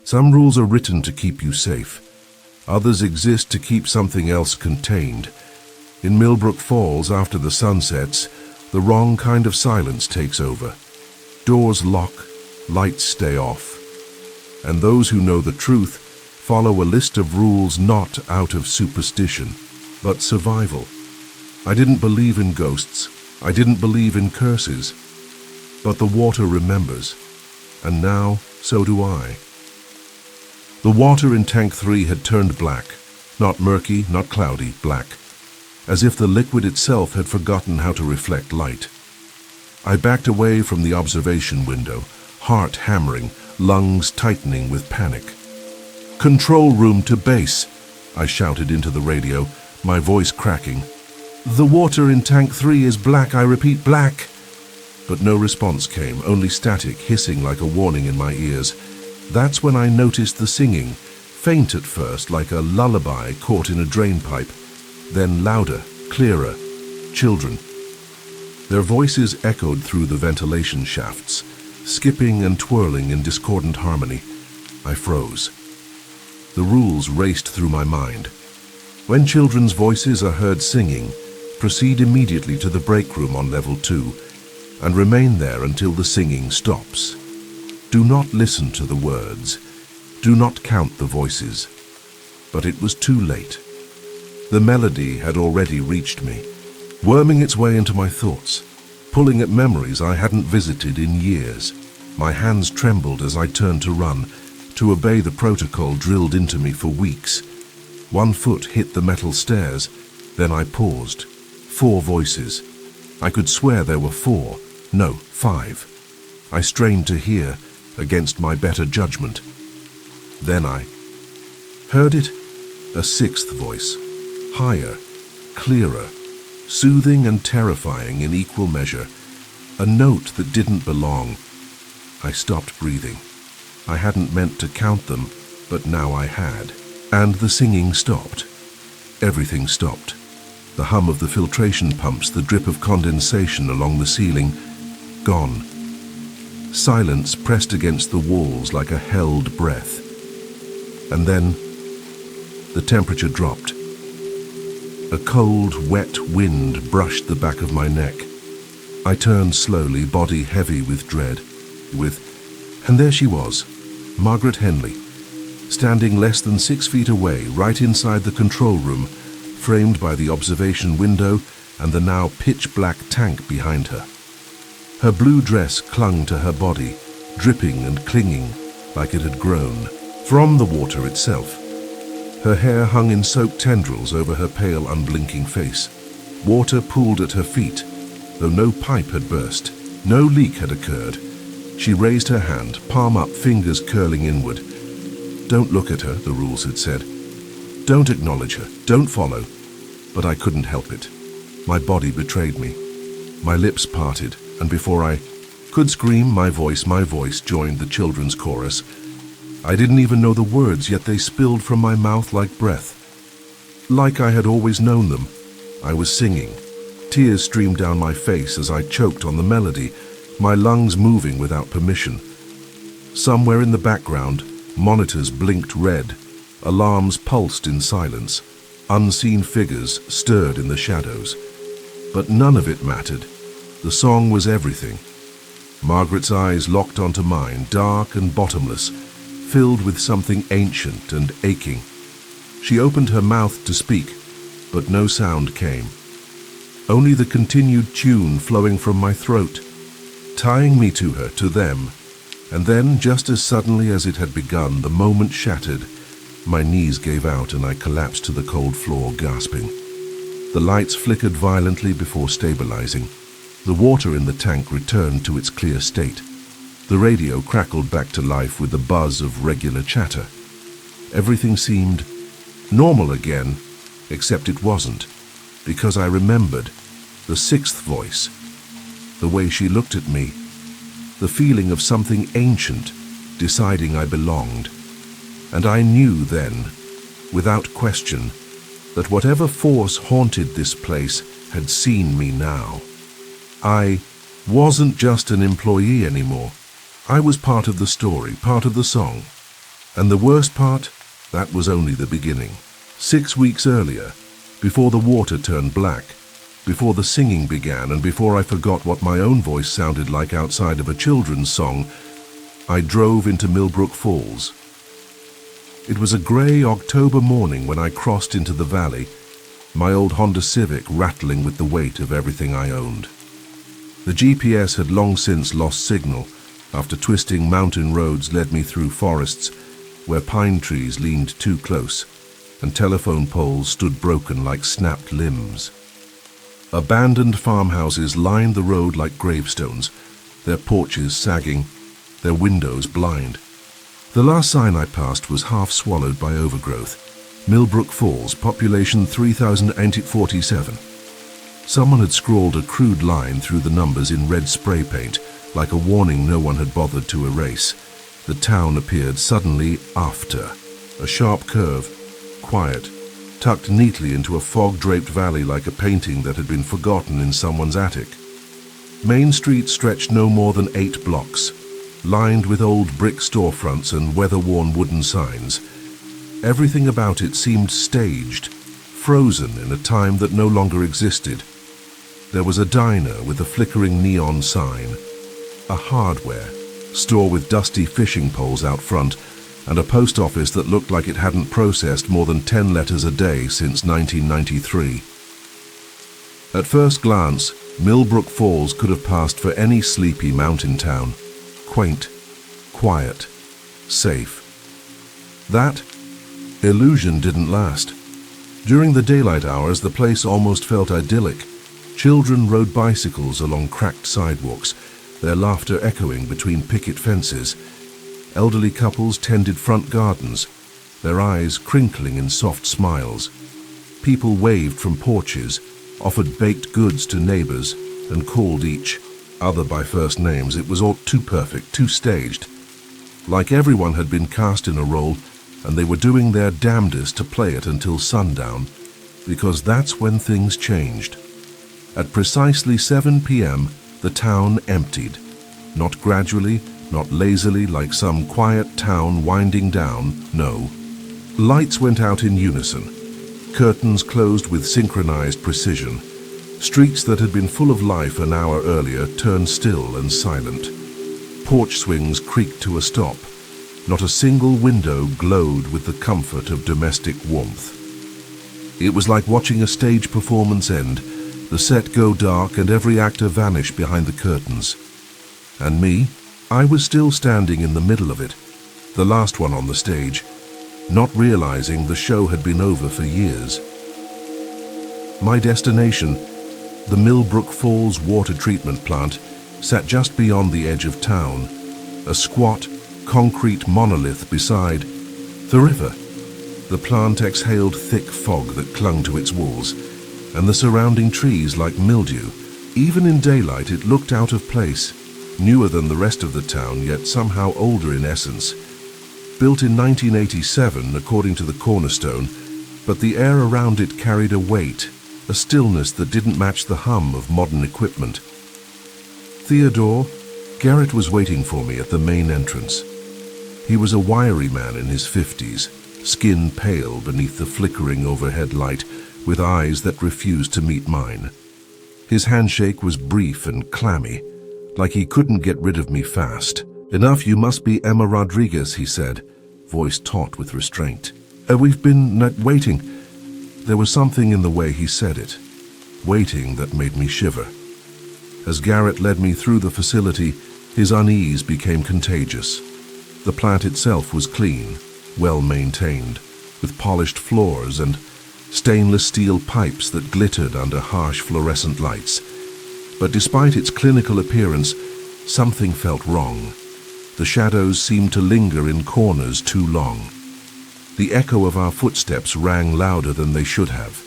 Some rules are written to keep you safe. Others exist to keep something else contained. In Milbrook Falls, after the sun sets, the wrong kind of silence takes over. Doors lock, lights stay off. And those who know the truth follow a list of rules not out of superstition, but survival. I didn't believe in ghosts. I didn't believe in curses. But the water remembers. And now, so do I. The water in Tank 3 had turned black. Not murky, not cloudy, black. As if the liquid itself had forgotten how to reflect light. I backed away from the observation window, heart hammering, lungs tightening with panic. "Control room to base," I shouted into the radio, my voice cracking. "The water in Tank 3 is black, I repeat, black." But no response came, only static hissing like a warning in my ears. That's when I noticed the singing, faint at first like a lullaby caught in a drainpipe, then louder, clearer, children. Their voices echoed through the ventilation shafts, skipping and twirling in discordant harmony. I froze. The rules raced through my mind. When children's voices are heard singing, proceed immediately to the break room on level 2 and remain there until the singing stops. Do not listen to the words. Do not count the voices. But it was too late. The melody had already reached me, worming its way into my thoughts, pulling at memories I hadn't visited in years. My hands trembled as I turned to run, to obey the protocol drilled into me for weeks. One foot hit the metal stairs, then I paused. 4 voices. I could swear there were 4, no, 5. I strained to hear, against my better judgment. Then I heard it, a 6th voice, higher, clearer, soothing and terrifying in equal measure, a note that didn't belong. I stopped breathing. I hadn't meant to count them, but now I had. And the singing stopped. Everything stopped. The hum of the filtration pumps, the drip of condensation along the ceiling, gone. Silence pressed against the walls like a held breath. And then the temperature dropped. A cold, wet wind brushed the back of my neck. I turned slowly, body heavy with dread. And there she was, Margaret Henley, standing less than 6 feet away, right inside the control room, framed by the observation window and the now pitch-black tank behind her. Her blue dress clung to her body, dripping and clinging like it had grown from the water itself. Her hair hung in soaked tendrils over her pale, unblinking face. Water pooled at her feet, though no pipe had burst, no leak had occurred. She raised her hand, palm up, fingers curling inward. "Don't look at her," the rules had said. "Don't acknowledge her, don't follow." But I couldn't help it. My body betrayed me. My lips parted, and before I could scream, my voice joined the children's chorus. I didn't even know the words, yet they spilled from my mouth like breath. Like I had always known them. I was singing. Tears streamed down my face as I choked on the melody, my lungs moving without permission. Somewhere in the background, monitors blinked red. Alarms pulsed in silence. Unseen figures stirred in the shadows. But none of it mattered. The song was everything. Margaret's eyes locked onto mine, dark and bottomless, filled with something ancient and aching. She opened her mouth to speak, but no sound came. Only the continued tune flowing from my throat, tying me to her, to them. And then, just as suddenly as it had begun, the moment shattered. My knees gave out and I collapsed to the cold floor, gasping. The lights flickered violently before stabilizing. The water in the tank returned to its clear state. The radio crackled back to life with the buzz of regular chatter. Everything seemed normal again, except it wasn't, because I remembered the 6th voice, the way she looked at me, the feeling of something ancient deciding I belonged. And I knew then, without question, that whatever force haunted this place had seen me now. I wasn't just an employee anymore. I was part of the story, part of the song. And the worst part, that was only the beginning. 6 weeks earlier, before the water turned black, before the singing began, and before I forgot what my own voice sounded like outside of a children's song, I drove into Milbrook Falls. It was a grey October morning when I crossed into the valley, my old Honda Civic rattling with the weight of everything I owned. The GPS had long since lost signal after twisting mountain roads led me through forests where pine trees leaned too close and telephone poles stood broken like snapped limbs. Abandoned farmhouses lined the road like gravestones, their porches sagging, their windows blind. The last sign I passed was half swallowed by overgrowth. Milbrook Falls, population 3,847. Someone had scrawled a crude line through the numbers in red spray paint, like a warning no one had bothered to erase. The town appeared suddenly after. A sharp curve, quiet, tucked neatly into a fog-draped valley like a painting that had been forgotten in someone's attic. Main Street stretched no more than 8 blocks, lined with old brick storefronts and weather-worn wooden signs. Everything about it seemed staged, frozen in a time that no longer existed. There was a diner with a flickering neon sign, a hardware store with dusty fishing poles out front, and a post office that looked like it hadn't processed more than 10 letters a day since 1993. At first glance, Milbrook Falls could have passed for any sleepy mountain town. Quaint, quiet, safe. That illusion didn't last. During the daylight hours, the place almost felt idyllic. Children rode bicycles along cracked sidewalks, their laughter echoing between picket fences. Elderly couples tended front gardens, their eyes crinkling in soft smiles. People waved from porches, offered baked goods to neighbors, and called each other by first names. It was all too perfect, too staged. Like everyone had been cast in a role, and they were doing their damnedest to play it until sundown, because that's when things changed. At precisely 7 p.m., the town emptied. Not gradually, not lazily like some quiet town winding down, no. Lights went out in unison. Curtains closed with synchronized precision. Streets that had been full of life an hour earlier turned still and silent. Porch swings creaked to a stop. Not a single window glowed with the comfort of domestic warmth. It was like watching a stage performance end, the set go dark and every actor vanish behind the curtains. And me, I was still standing in the middle of it, the last one on the stage, not realizing the show had been over for years. My destination, the Milbrook Falls water treatment plant, sat just beyond the edge of town, a squat, concrete monolith beside the river. The plant exhaled thick fog that clung to its walls, and the surrounding trees like mildew. Even in daylight it looked out of place, newer than the rest of the town, yet somehow older in essence. Built in 1987, according to the cornerstone, but the air around it carried a weight, a stillness that didn't match the hum of modern equipment. Theodore, Garrett was waiting for me at the main entrance. He was a wiry man in his 50s, skin pale beneath the flickering overhead light, with eyes that refused to meet mine. His handshake was brief and clammy, like he couldn't get rid of me fast. "Enough, you must be Emma Rodriguez," he said, voice taut with restraint. We've been waiting." There was something in the way he said it, waiting, that made me shiver. As Garrett led me through the facility, his unease became contagious. The plant itself was clean, well maintained, with polished floors and stainless steel pipes that glittered under harsh fluorescent lights. But despite its clinical appearance, something felt wrong. The shadows seemed to linger in corners too long. The echo of our footsteps rang louder than they should have.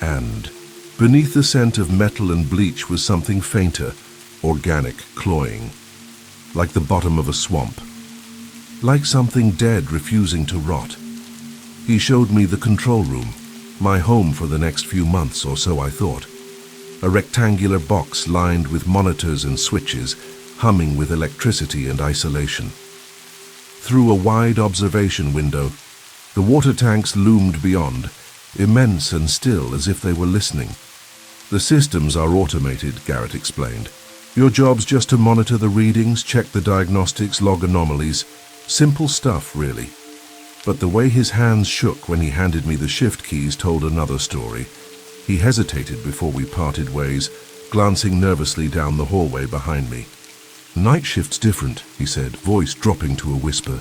And beneath the scent of metal and bleach was something fainter, organic, cloying, like the bottom of a swamp, like something dead refusing to rot. He showed me the control room, my home for the next few months or so, I thought. A rectangular box lined with monitors and switches, humming with electricity and isolation. through a wide observation window. The water tanks loomed beyond, immense and still as if they were listening. The systems are automated, Garrett explained. Your job's just to monitor the readings, check the diagnostics, log anomalies. Simple stuff, really. But the way his hands shook when he handed me the shift keys told another story. He hesitated before we parted ways, glancing nervously down the hallway behind me. Night shift's different, he said, voice dropping to a whisper.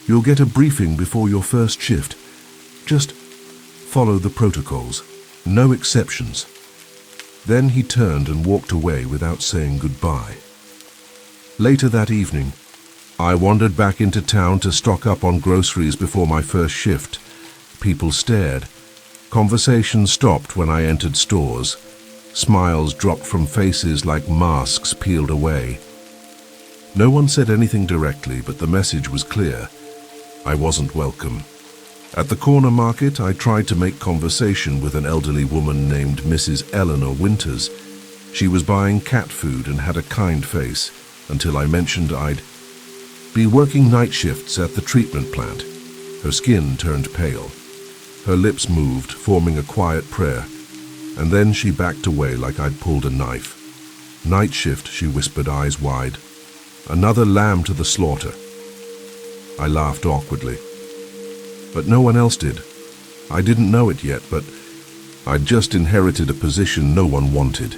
You'll get a briefing before your first shift. Just follow the protocols. No exceptions. Then he turned and walked away without saying goodbye. Later that evening, I wandered back into town to stock up on groceries before my first shift. People stared. Conversation stopped when I entered stores. Smiles dropped from faces like masks peeled away. No one said anything directly, but the message was clear. I wasn't welcome. At the corner market, I tried to make conversation with an elderly woman named Mrs. Eleanor Winters. She was buying cat food and had a kind face, until I mentioned I'd be working night shifts at the treatment plant. Her skin turned pale. Her lips moved, forming a quiet prayer, and then she backed away like I'd pulled a knife. Night shift, she whispered, eyes wide. Another lamb to the slaughter. I laughed awkwardly. But no one else did. I didn't know it yet, but I'd just inherited a position no one wanted.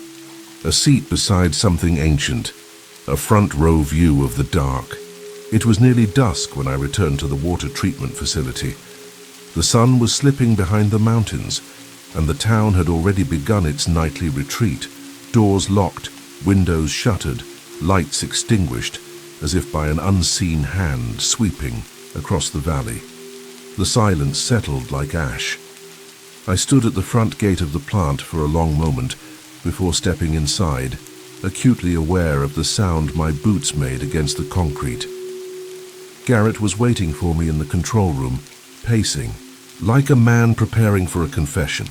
A seat beside something ancient, a front row view of the dark. It was nearly dusk when I returned to the water treatment facility. The sun was slipping behind the mountains, and the town had already begun its nightly retreat. Doors locked, windows shuttered, lights extinguished, as if by an unseen hand sweeping across the valley. The silence settled like ash. I stood at the front gate of the plant for a long moment before stepping inside, acutely aware of the sound my boots made against the concrete. Garrett was waiting for me in the control room, pacing, like a man preparing for a confession.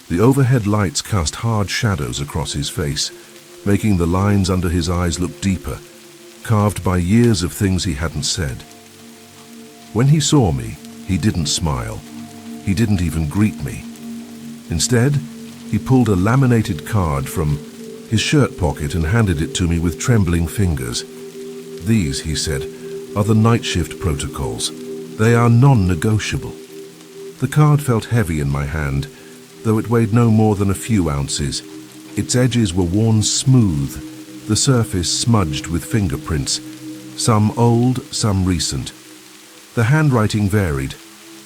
The overhead lights cast hard shadows across his face, making the lines under his eyes look deeper, carved by years of things he hadn't said. When he saw me, he didn't smile. He didn't even greet me. Instead, he pulled a laminated card from his shirt pocket and handed it to me with trembling fingers. These, he said, are the night shift protocols. They are non-negotiable. The card felt heavy in my hand, though it weighed no more than a few ounces. Its edges were worn smooth, the surface smudged with fingerprints, some old, some recent. The handwriting varied.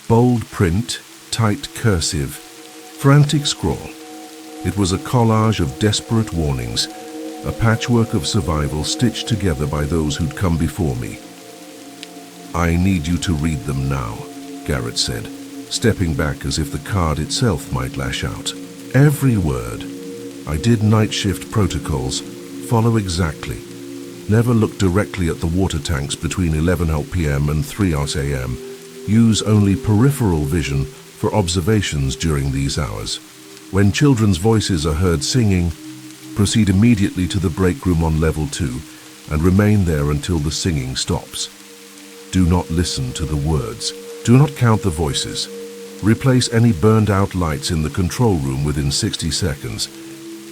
Bold print, tight cursive, frantic scrawl. It was a collage of desperate warnings, a patchwork of survival stitched together by those who'd come before me. I need you to read them now, Garrett said, stepping back as if the card itself might lash out. Every word. I did night shift protocols. Follow exactly. Never look directly at the water tanks between 11 p.m. and 3 a.m. Use only peripheral vision for observations during these hours. When children's voices are heard singing, proceed immediately to the break room on level 2 and remain there until the singing stops. Do not listen to the words. Do not count the voices. Replace any burned out lights in the control room within 60 seconds.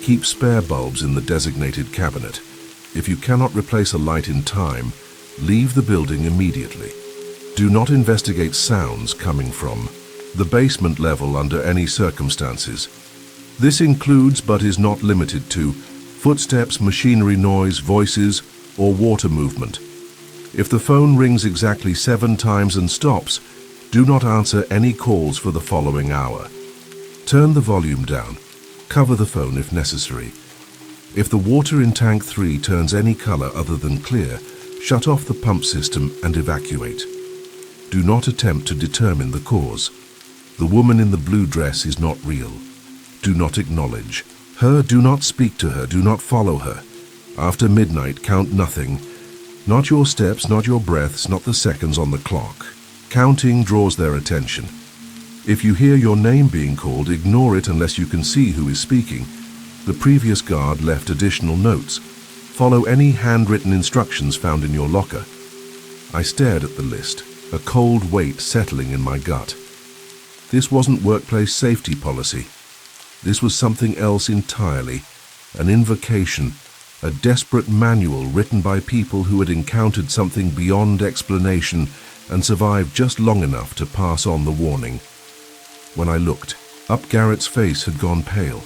Keep spare bulbs in the designated cabinet. If you cannot replace a light in time, leave the building immediately. Do not investigate sounds coming from the basement level under any circumstances. This includes, but is not limited to, footsteps, machinery noise, voices, or water movement. If the phone rings exactly 7 times and stops, do not answer any calls for the following hour. Turn the volume down. Cover the phone if necessary. If the water in tank 3 turns any color other than clear, shut off the pump system and evacuate. Do not attempt to determine the cause. The woman in the blue dress is not real. Do not acknowledge her. Do not speak to her. Do not follow her. After midnight, count nothing. Not your steps, not your breaths, not the seconds on the clock. Counting draws their attention. If you hear your name being called, ignore it unless you can see who is speaking. The previous guard left additional notes. Follow any handwritten instructions found in your locker. I stared at the list, a cold weight settling in my gut. This wasn't workplace safety policy. This was something else entirely, an invocation, a desperate manual written by people who had encountered something beyond explanation and survived just long enough to pass on the warning. When I looked, up Garrett's face had gone pale.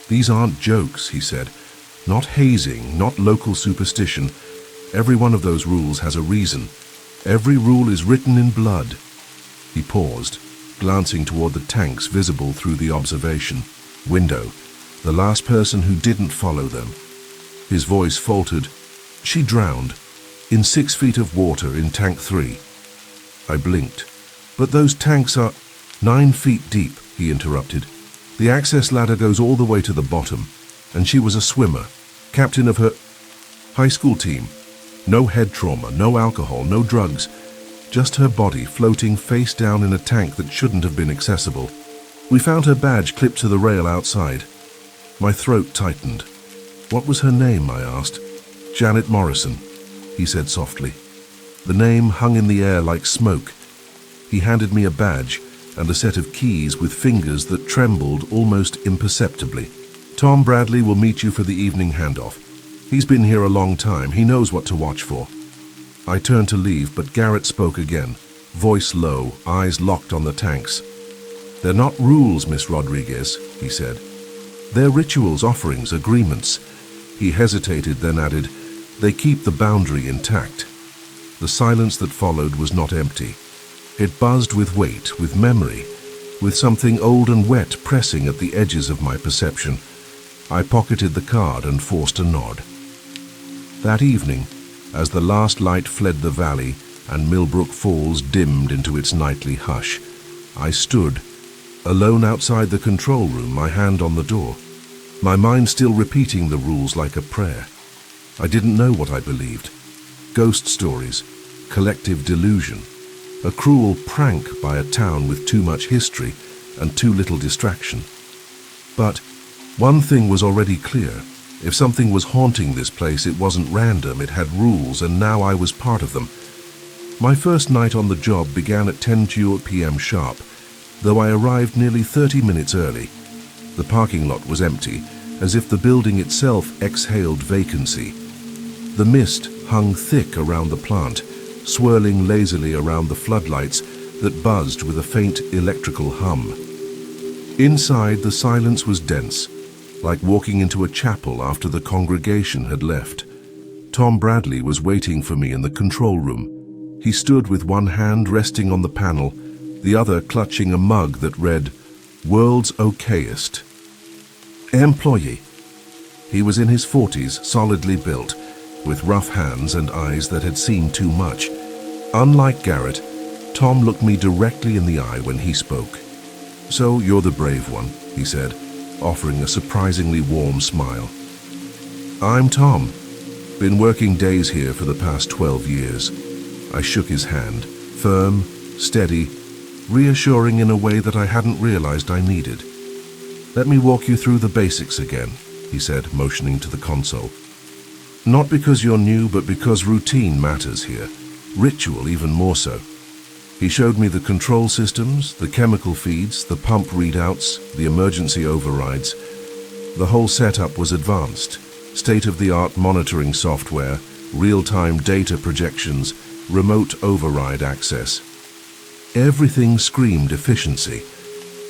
"These aren't jokes," he said. "Not hazing, not local superstition. Every one of those rules has a reason. Every rule is written in blood." He paused, glancing toward the tanks visible through the observation window, the last person who didn't follow them. His voice faltered. "She drowned, in 6 feet of water in tank 3. I blinked. "But those tanks are 9 feet deep," he interrupted. "The access ladder goes all the way to the bottom, and she was a swimmer, captain of her high school team. No head trauma, no alcohol, no drugs, just her body floating face down in a tank that shouldn't have been accessible. We found her badge clipped to the rail outside." My throat tightened. "What was her name?" I asked. "Janet Morrison," he said softly. The name hung in the air like smoke. He handed me a badge and a set of keys with fingers that trembled almost imperceptibly. "Tom Bradley will meet you for the evening handoff. He's been here a long time. He knows what to watch for." I turned to leave, but Garrett spoke again, voice low, eyes locked on the tanks. "They're not rules, Miss Rodriguez," he said. "They're rituals, offerings, agreements." He hesitated, then added, "They keep the boundary intact." The silence that followed was not empty. It buzzed with weight, with memory, with something old and wet pressing at the edges of my perception. I pocketed the card and forced a nod. That evening, as the last light fled the valley and Milbrook Falls dimmed into its nightly hush, I stood, alone outside the control room, my hand on the door, my mind still repeating the rules like a prayer. I didn't know what I believed. Ghost stories, collective delusion, a cruel prank by a town with too much history and too little distraction. But one thing was already clear. If something was haunting this place, it wasn't random, it had rules, and now I was part of them. My first night on the job began at 10 p.m. sharp, though I arrived nearly 30 minutes early. The parking lot was empty, as if the building itself exhaled vacancy. The mist hung thick around the plant, swirling lazily around the floodlights that buzzed with a faint electrical hum. Inside, the silence was dense, like walking into a chapel after the congregation had left. Tom Bradley was waiting for me in the control room. He stood with one hand resting on the panel, the other clutching a mug that read, "World's Okayest." Employee. He was in his 40s, solidly built, with rough hands and eyes that had seen too much. Unlike Garrett, Tom looked me directly in the eye when he spoke. "So you're the brave one," he said, offering a surprisingly warm smile. "I'm Tom. Been working days here for the past 12 years. I shook his hand, firm, steady, reassuring in a way that I hadn't realized I needed. "Let me walk you through the basics again," he said, motioning to the console. "Not because you're new, but because routine matters here. Ritual even more so." He showed me the control systems, the chemical feeds, the pump readouts, the emergency overrides. The whole setup was advanced. State-of-the-art monitoring software, real-time data projections, remote override access. Everything screamed efficiency,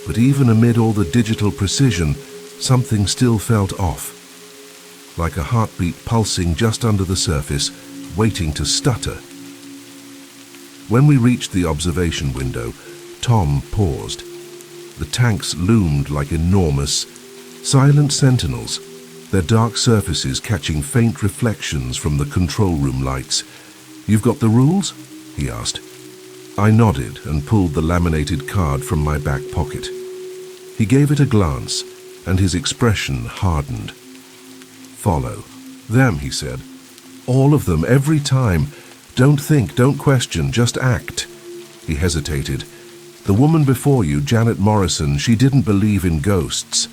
but even amid all the digital precision, something still felt off. Like a heartbeat pulsing just under the surface, waiting to stutter. When we reached the observation window, Tom paused. The tanks loomed like enormous, silent sentinels, their dark surfaces catching faint reflections from the control room lights. "You've got the rules?" he asked. I nodded and pulled the laminated card from my back pocket. He gave it a glance, and his expression hardened. "Follow them," he said. "All of them, every time. Don't think, don't question, just act." He hesitated. "The woman before you, Janet Morrison, she didn't believe in ghosts.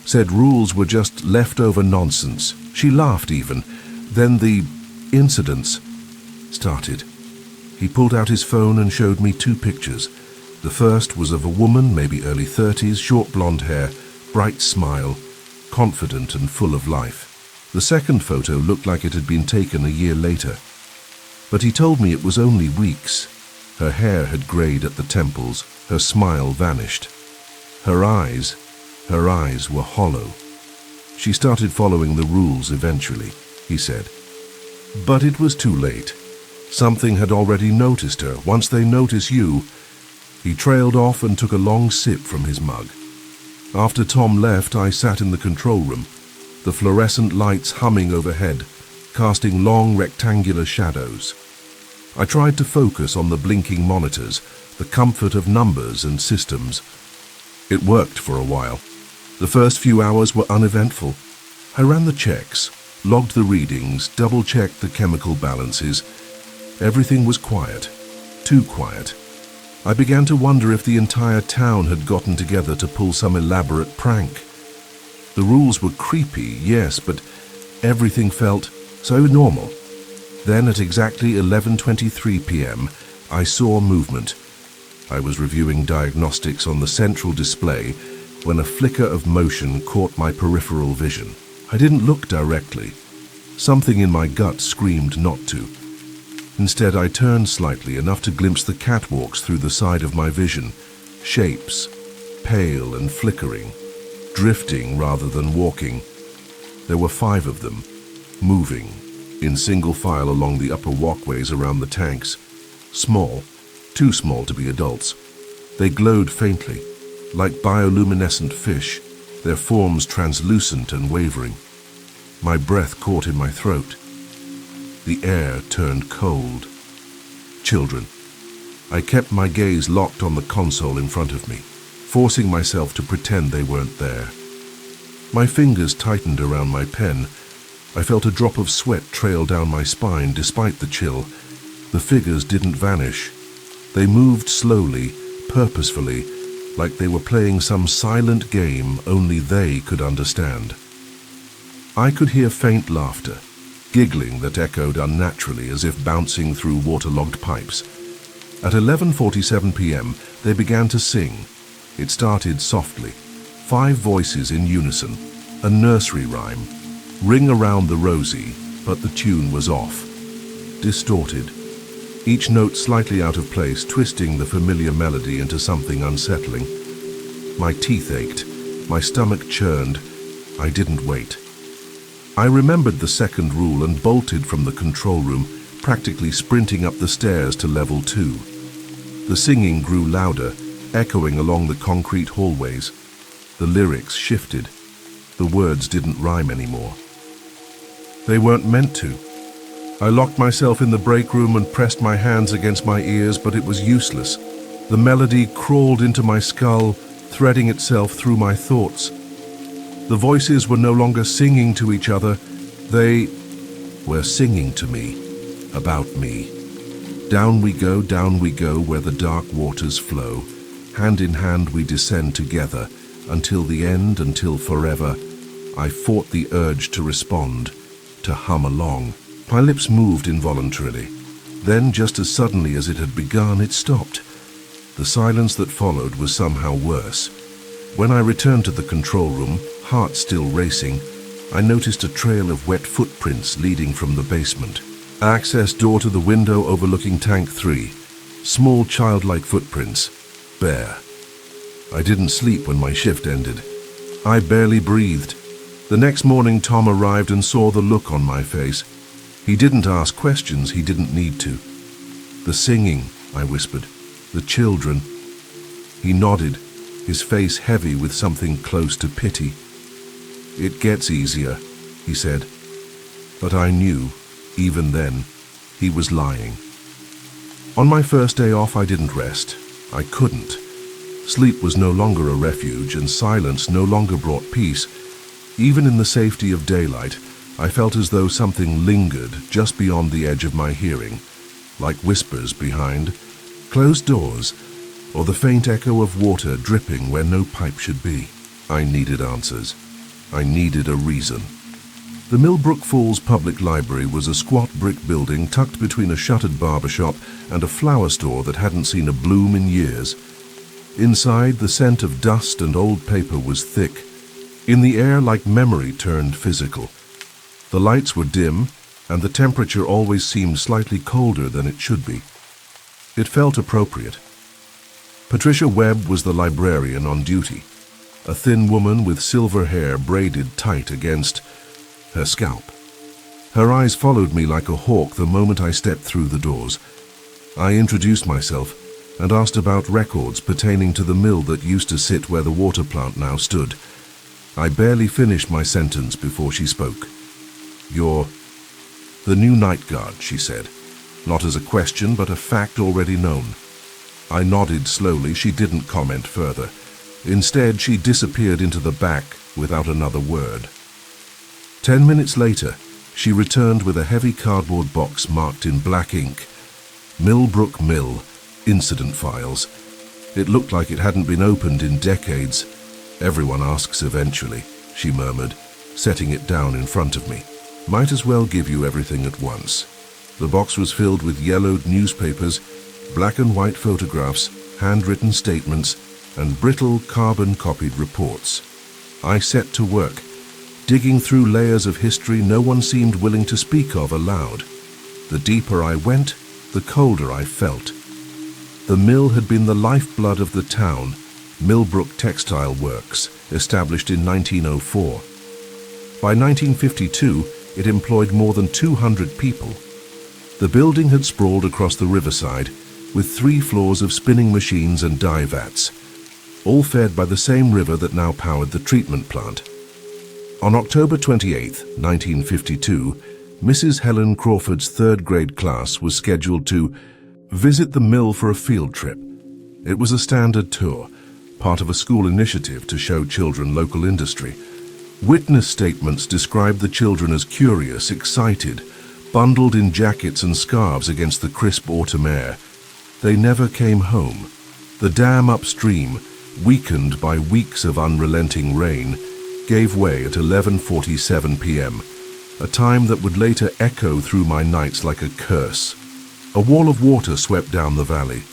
Said rules were just leftover nonsense. She laughed even. Then the incidents started. He pulled out his phone and showed me 2 pictures. The first was of a woman, maybe early 30s, short blonde hair, bright smile, confident and full of life. The second photo looked like it had been taken a year later. But he told me it was only weeks. Her hair had grayed at the temples, her smile vanished. Her eyes were hollow. She started following the rules eventually, he said. But it was too late. Something had already noticed her. Once they notice you... He trailed off and took a long sip from his mug. After Tom left, I sat in the control room, the fluorescent lights humming overhead, casting long rectangular shadows. I tried to focus on the blinking monitors, the comfort of numbers and systems. It worked for a while. The first few hours were uneventful. I ran the checks, logged the readings, double-checked the chemical balances. Everything was quiet, too quiet. I began to wonder if the entire town had gotten together to pull some elaborate prank. The rules were creepy, yes, but everything felt so normal. Then at exactly 11:23 p.m., I saw movement. I was reviewing diagnostics on the central display when a flicker of motion caught my peripheral vision. I didn't look directly. Something in my gut screamed not to. Instead, I turned slightly, enough to glimpse the catwalks through the side of my vision. Shapes, pale and flickering, drifting rather than walking. There were 5 of them, moving, in single file along the upper walkways around the tanks. Small, too small to be adults. They glowed faintly, like bioluminescent fish, their forms translucent and wavering. My breath caught in my throat. The air turned cold. Children. I kept my gaze locked on the console in front of me, forcing myself to pretend they weren't there. My fingers tightened around my pen. I felt a drop of sweat trail down my spine despite the chill. The figures didn't vanish. They moved slowly, purposefully, like they were playing some silent game only they could understand. I could hear faint laughter, giggling that echoed unnaturally as if bouncing through waterlogged pipes. At 11:47 p.m., they began to sing. It started softly, 5 voices in unison, a nursery rhyme. Ring around the rosy, but the tune was off. Distorted. Each note slightly out of place, twisting the familiar melody into something unsettling. My teeth ached, my stomach churned. I didn't wait. I remembered the second rule and bolted from the control room, practically sprinting up the stairs to level 2. The singing grew louder, echoing along the concrete hallways. The lyrics shifted. The words didn't rhyme anymore. They weren't meant to. I locked myself in the break room and pressed my hands against my ears, but it was useless. The melody crawled into my skull, threading itself through my thoughts. The voices were no longer singing to each other. They were singing to me, about me. Down we go, where the dark waters flow. Hand in hand we descend together, until the end, until forever. I fought the urge to respond, to hum along. My lips moved involuntarily. Then, just as suddenly as it had begun, it stopped. The silence that followed was somehow worse. When I returned to the control room, heart still racing, I noticed a trail of wet footprints leading from the basement. Access door to the window overlooking Tank 3. Small childlike footprints. Bare. I didn't sleep when my shift ended. I barely breathed. The next morning Tom arrived and saw the look on my face. He didn't ask questions, he didn't need to. The singing, I whispered. The children. He nodded, his face heavy with something close to pity. It gets easier, he said. But I knew, even then, he was lying. On my first day off, I didn't rest. I couldn't. Sleep was no longer a refuge, and silence no longer brought peace. Even in the safety of daylight, I felt as though something lingered just beyond the edge of my hearing, like whispers behind closed doors, or the faint echo of water dripping where no pipe should be. I needed answers. I needed a reason. The Milbrook Falls Public Library was a squat brick building tucked between a shuttered barbershop and a flower store that hadn't seen a bloom in years. Inside, the scent of dust and old paper was thick. In the air, like memory turned physical. The lights were dim, and the temperature always seemed slightly colder than it should be. It felt appropriate. Patricia Webb was the librarian on duty, a thin woman with silver hair braided tight against her scalp. Her eyes followed me like a hawk the moment I stepped through the doors. I introduced myself and asked about records pertaining to the mill that used to sit where the water plant now stood. I barely finished my sentence before she spoke. "You're the new night guard," she said, not as a question but a fact already known. I nodded slowly. She didn't comment further. Instead, she disappeared into the back without another word. 10 minutes later, she returned with a heavy cardboard box marked in black ink, Milbrook Mill, Incident Files. It looked like it hadn't been opened in decades. "Everyone asks eventually," she murmured, setting it down in front of me. "Might as well give you everything at once." The box was filled with yellowed newspapers, black and white photographs, handwritten statements, and brittle carbon-copied reports. I set to work, digging through layers of history no one seemed willing to speak of aloud. The deeper I went, the colder I felt. The mill had been the lifeblood of the town, Milbrook Textile Works, established in 1904. By 1952, it employed more than 200 people. The building had sprawled across the riverside, with 3 floors of spinning machines and dye vats, all fed by the same river that now powered the treatment plant. On October 28, 1952, Mrs. Helen Crawford's 3rd grade class was scheduled to visit the mill for a field trip. It was a standard tour, part of a school initiative to show children local industry. Witness statements described the children as curious, excited, bundled in jackets and scarves against the crisp autumn air. They never came home. The dam upstream, weakened by weeks of unrelenting rain, gave way at 11:47 p.m., a time that would later echo through my nights like a curse. A wall of water swept down the valley,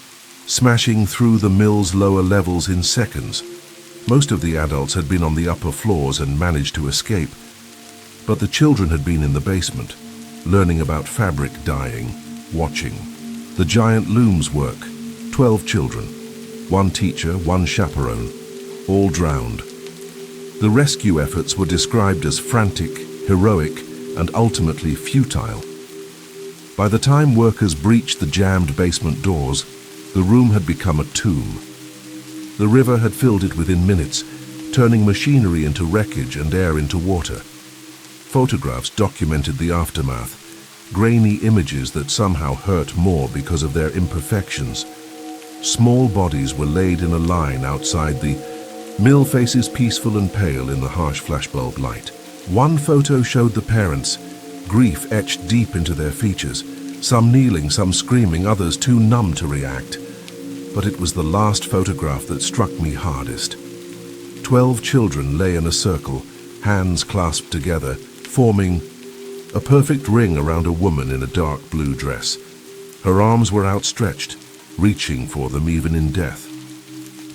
smashing through the mill's lower levels in seconds. Most of the adults had been on the upper floors and managed to escape, but the children had been in the basement, learning about fabric dyeing, watching. The giant looms work, 12 children, 1 teacher, 1 chaperone, all drowned. The rescue efforts were described as frantic, heroic, and ultimately futile. By the time workers breached the jammed basement doors, the room had become a tomb. The river had filled it within minutes, turning machinery into wreckage and air into water. Photographs documented the aftermath, grainy images that somehow hurt more because of their imperfections. Small bodies were laid in a line outside the mill, faces peaceful and pale in the harsh flashbulb light. One photo showed the parents, grief etched deep into their features, some kneeling, some screaming, others too numb to react. But it was the last photograph that struck me hardest. 12 children lay in a circle, hands clasped together, forming a perfect ring around a woman in a dark blue dress. Her arms were outstretched, reaching for them even in death.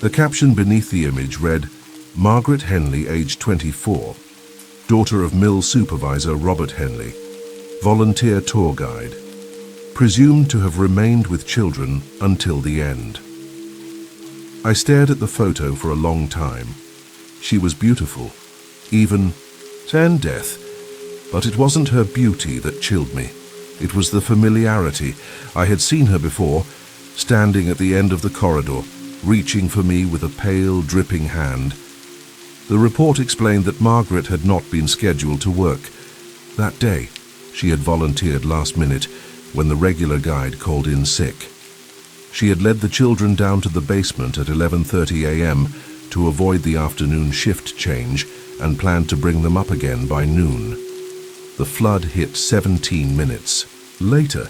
The caption beneath the image read, "Margaret Henley, age 24, daughter of mill supervisor Robert Henley, volunteer tour guide, presumed to have remained with children until the end." I stared at the photo for a long time. She was beautiful, even and death, but it wasn't her beauty that chilled me. It was the familiarity. I had seen her before, standing at the end of the corridor, reaching for me with a pale, dripping hand. The report explained that Margaret had not been scheduled to work that day. She had volunteered last minute when the regular guide called in sick. She had led the children down to the basement at 11:30 a.m. to avoid the afternoon shift change and planned to bring them up again by noon. The flood hit 17 minutes later.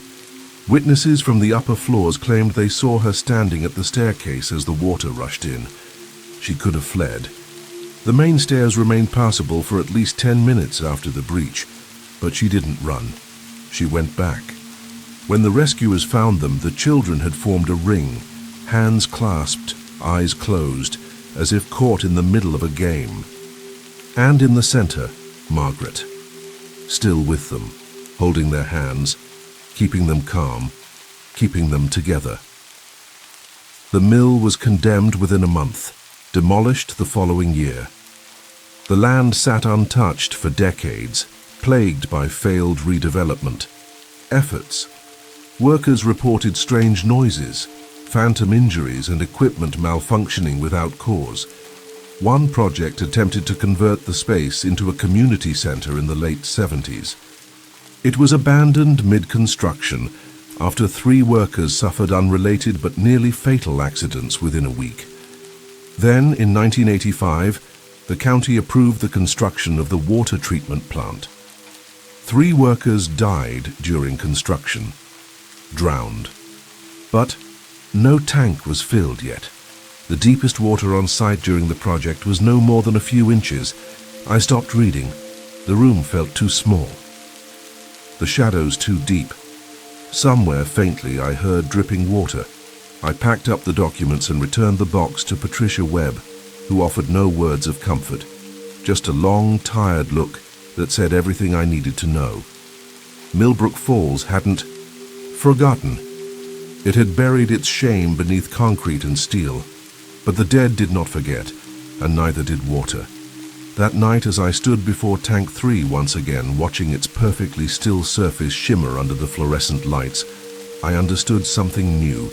Witnesses from the upper floors claimed they saw her standing at the staircase as the water rushed in. She could have fled. The main stairs remained passable for at least 10 minutes after the breach, But she didn't run. She went back. When the rescuers found them, the children had formed a ring, hands clasped, eyes closed, as if caught in the middle of a game. And in the center, Margaret, still with them, holding their hands, keeping them calm, keeping them together. The mill was condemned within a month, demolished the following year. The land sat untouched for decades, plagued by failed redevelopment. Efforts. Workers reported strange noises, phantom injuries, and equipment malfunctioning without cause. One project attempted to convert the space into a community center in the late 70s. It was abandoned mid-construction after 3 workers suffered unrelated but nearly fatal accidents within a week. Then, in 1985, the county approved the construction of the water treatment plant. 3 workers died during construction, drowned. But no tank was filled yet. The deepest water on site during the project was no more than a few inches. I stopped reading. The room felt too small. The shadows too deep. Somewhere faintly I heard dripping water. I packed up the documents and returned the box to Patricia Webb, who offered no words of comfort, just a long, tired look that said everything I needed to know. Milbrook Falls hadn't forgotten. It had buried its shame beneath concrete and steel, but the dead did not forget, and neither did water. That night, as I stood before Tank 3 once again, watching its perfectly still surface shimmer under the fluorescent lights, I understood something new.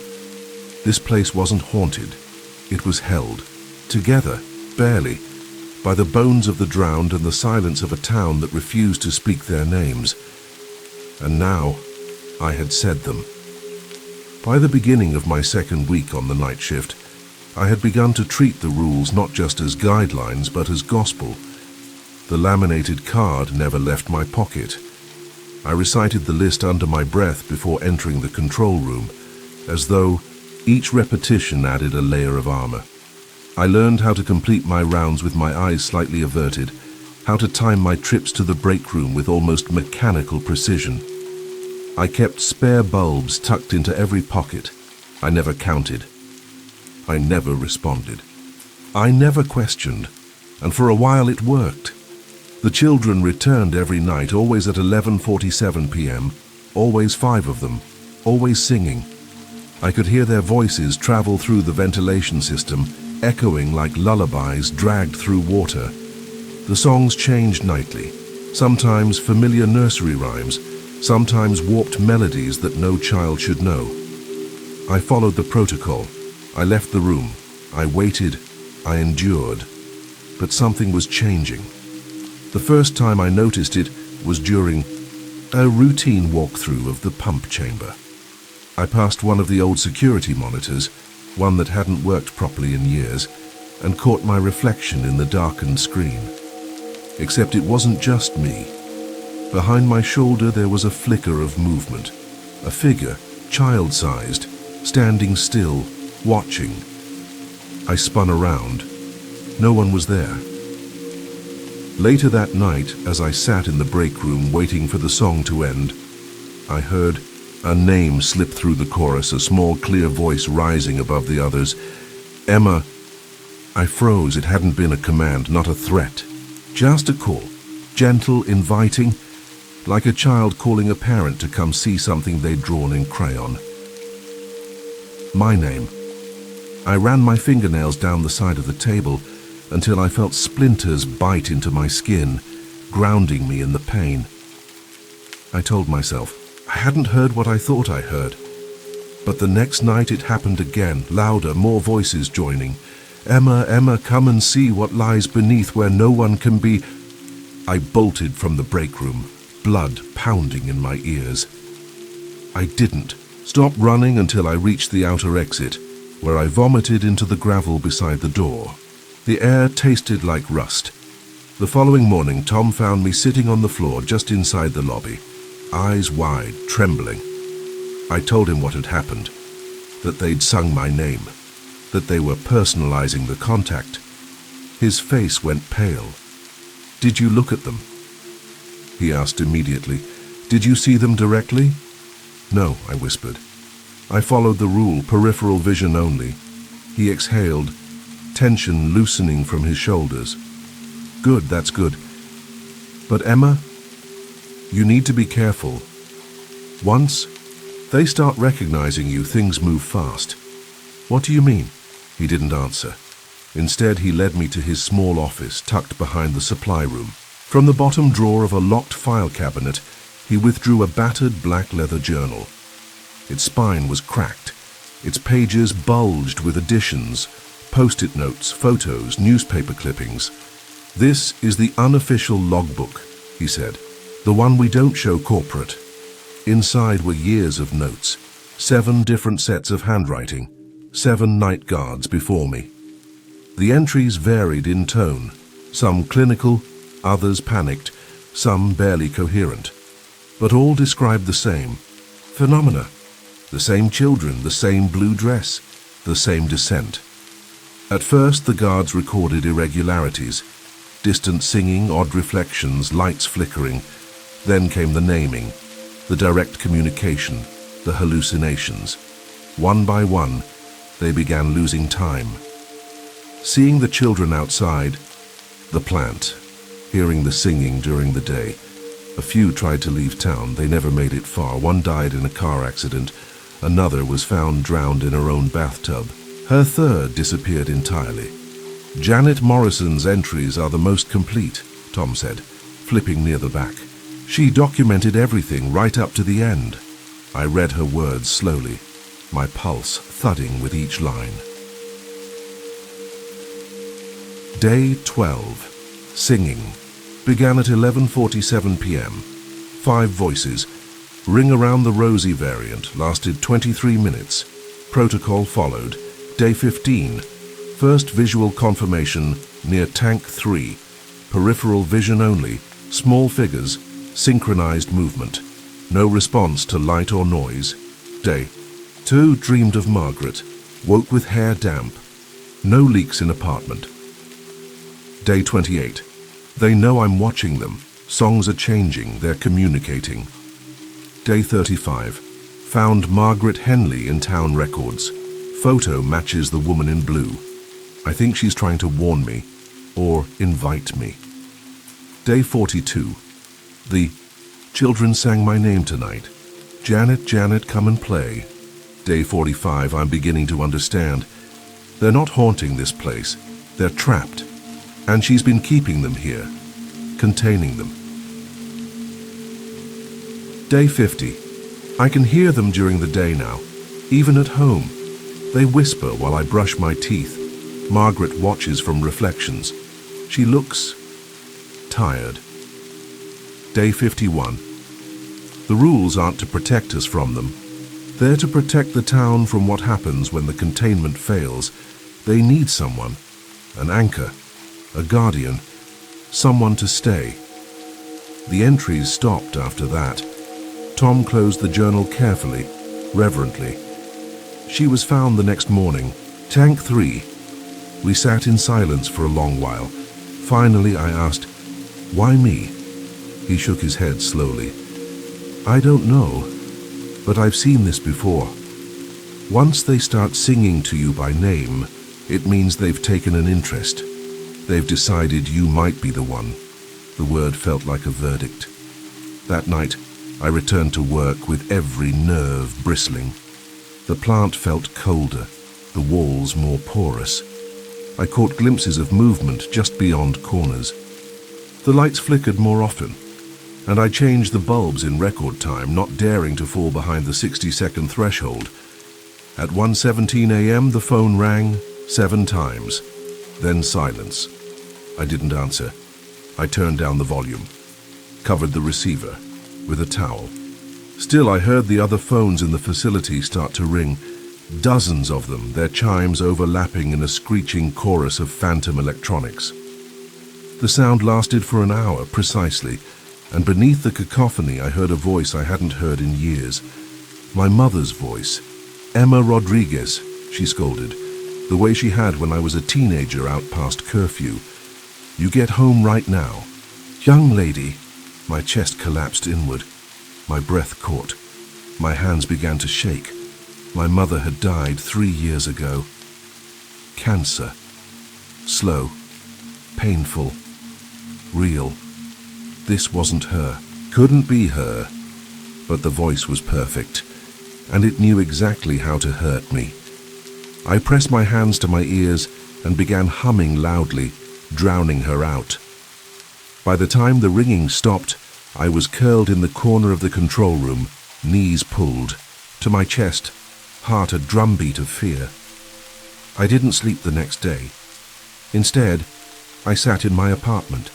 This place wasn't haunted. It was held, together, barely, by the bones of the drowned and the silence of a town that refused to speak their names. And now, I had said them. By the beginning of my second week on the night shift, I had begun to treat the rules not just as guidelines but as gospel. The laminated card never left my pocket. I recited the list under my breath before entering the control room, as though each repetition added a layer of armor. I learned how to complete my rounds with my eyes slightly averted, how to time my trips to the break room with almost mechanical precision. I kept spare bulbs tucked into every pocket. I never counted. I never responded. I never questioned, and for a while it worked. The children returned every night, always at 11:47 p.m., always 5 of them, always singing. I could hear their voices travel through the ventilation system, echoing like lullabies dragged through water. The songs changed nightly, sometimes familiar nursery rhymes, sometimes warped melodies that no child should know. I followed the protocol. I left the room. I waited. I endured. But something was changing. The first time I noticed it was during a routine walkthrough of the pump chamber. I passed one of the old security monitors, one that hadn't worked properly in years, and caught my reflection in the darkened screen. Except it wasn't just me. Behind my shoulder there was a flicker of movement, a figure, child-sized, standing still, watching. I spun around. No one was there. Later that night, as I sat in the break room waiting for the song to end, I heard a name slip through the chorus, a small, clear voice rising above the others. Emma. I froze. It hadn't been a command, not a threat. Just a call. Gentle, inviting, like a child calling a parent to come see something they'd drawn in crayon. My name. I ran my fingernails down the side of the table until I felt splinters bite into my skin, grounding me in the pain. I told myself I hadn't heard what I thought I heard. But the next night it happened again, louder, more voices joining. Emma, Emma, come and see what lies beneath where no one can be. I bolted from the break room, blood pounding in my ears. I didn't stop running until I reached the outer exit, where I vomited into the gravel beside the door. The air tasted like rust. The following morning, Tom found me sitting on the floor just inside the lobby, eyes wide, trembling. I told him what had happened, that they'd sung my name, that they were personalizing the contact. His face went pale. Did you look at them? he asked immediately. "Did you see them directly?" "No," I whispered. "I followed the rule, peripheral vision only." He exhaled, tension loosening from his shoulders. "Good, that's good. But Emma, you need to be careful. Once they start recognizing you, things move fast." "What do you mean?" He didn't answer. Instead, he led me to his small office tucked behind the supply room. From the bottom drawer of a locked file cabinet, he withdrew a battered black leather journal. Its spine was cracked. Its pages bulged with additions, post-it notes, photos, newspaper clippings. "This is the unofficial logbook," he said. "The one we don't show corporate." Inside were years of notes, 7 different sets of handwriting, 7 night guards before me. The entries varied in tone, some clinical, others panicked, some barely coherent. But all described the same phenomena. The same children, the same blue dress, the same descent. At first, the guards recorded irregularities, distant singing, odd reflections, lights flickering. Then came the naming, the direct communication, the hallucinations. One by one, they began losing time. Seeing the children outside, the plant, hearing the singing during the day. A few tried to leave town. They never made it far. One died in a car accident. Another was found drowned in her own bathtub. Her third disappeared entirely. "Janet Morrison's entries are the most complete," Tom said, flipping near the back. "She documented everything right up to the end." I read her words slowly, my pulse thudding with each line. Day 12. Singing. Began at 11:47 p.m. 5 voices. Ring Around the Rosie variant lasted 23 minutes. Protocol followed. Day 15. First visual confirmation near Tank 3. Peripheral vision only. Small figures. Synchronized movement. No response to light or noise. Day 2. Dreamed of Margaret. Woke with hair damp. No leaks in apartment. Day 28. They know I'm watching them. Songs are changing. They're communicating. Day 35. Found Margaret Henley in town records. Photo matches the woman in blue. I think she's trying to warn me or invite me. Day 42. The children sang my name tonight. "Janet, Janet, come and play." Day 45. I'm beginning to understand. They're not haunting this place. They're trapped. And she's been keeping them here, containing them. Day 50. I can hear them during the day now, even at home. They whisper while I brush my teeth. Margaret watches from reflections. She looks tired. Day 51. The rules aren't to protect us from them. They're to protect the town from what happens when the containment fails. They need someone, an anchor, a guardian, someone to stay. The entries stopped after that. Tom closed the journal carefully, reverently. She was found the next morning. Tank 3. We sat in silence for a long while. Finally, I asked, "Why me?" He shook his head slowly. "I don't know, but I've seen this before. Once they start singing to you by name, it means they've taken an interest. They've decided you might be the one." The word felt like a verdict. That night, I returned to work with every nerve bristling. The plant felt colder, the walls more porous. I caught glimpses of movement just beyond corners. The lights flickered more often, and I changed the bulbs in record time, not daring to fall behind the 60-second threshold. At 1:17 a.m., the phone rang 7 times, then silence. I didn't answer. I turned down the volume, covered the receiver with a towel. Still, I heard the other phones in the facility start to ring, dozens of them, their chimes overlapping in a screeching chorus of phantom electronics. The sound lasted for an hour precisely, and beneath the cacophony I heard a voice I hadn't heard in years. My mother's voice. "Emma Rodriguez," she scolded, the way she had when I was a teenager out past curfew. "You get home right now." "Young lady," My chest collapsed inward. My breath caught. My hands began to shake. My mother had died 3 years ago. Cancer. Slow. Painful. Real. This wasn't her. Couldn't be her. But the voice was perfect, and it knew exactly how to hurt me. I pressed my hands to my ears and began humming loudly, drowning her out. By the time the ringing stopped, I was curled in the corner of the control room, knees pulled. To my chest, heart a drumbeat of fear. I didn't sleep the next day. Instead, I sat in my apartment,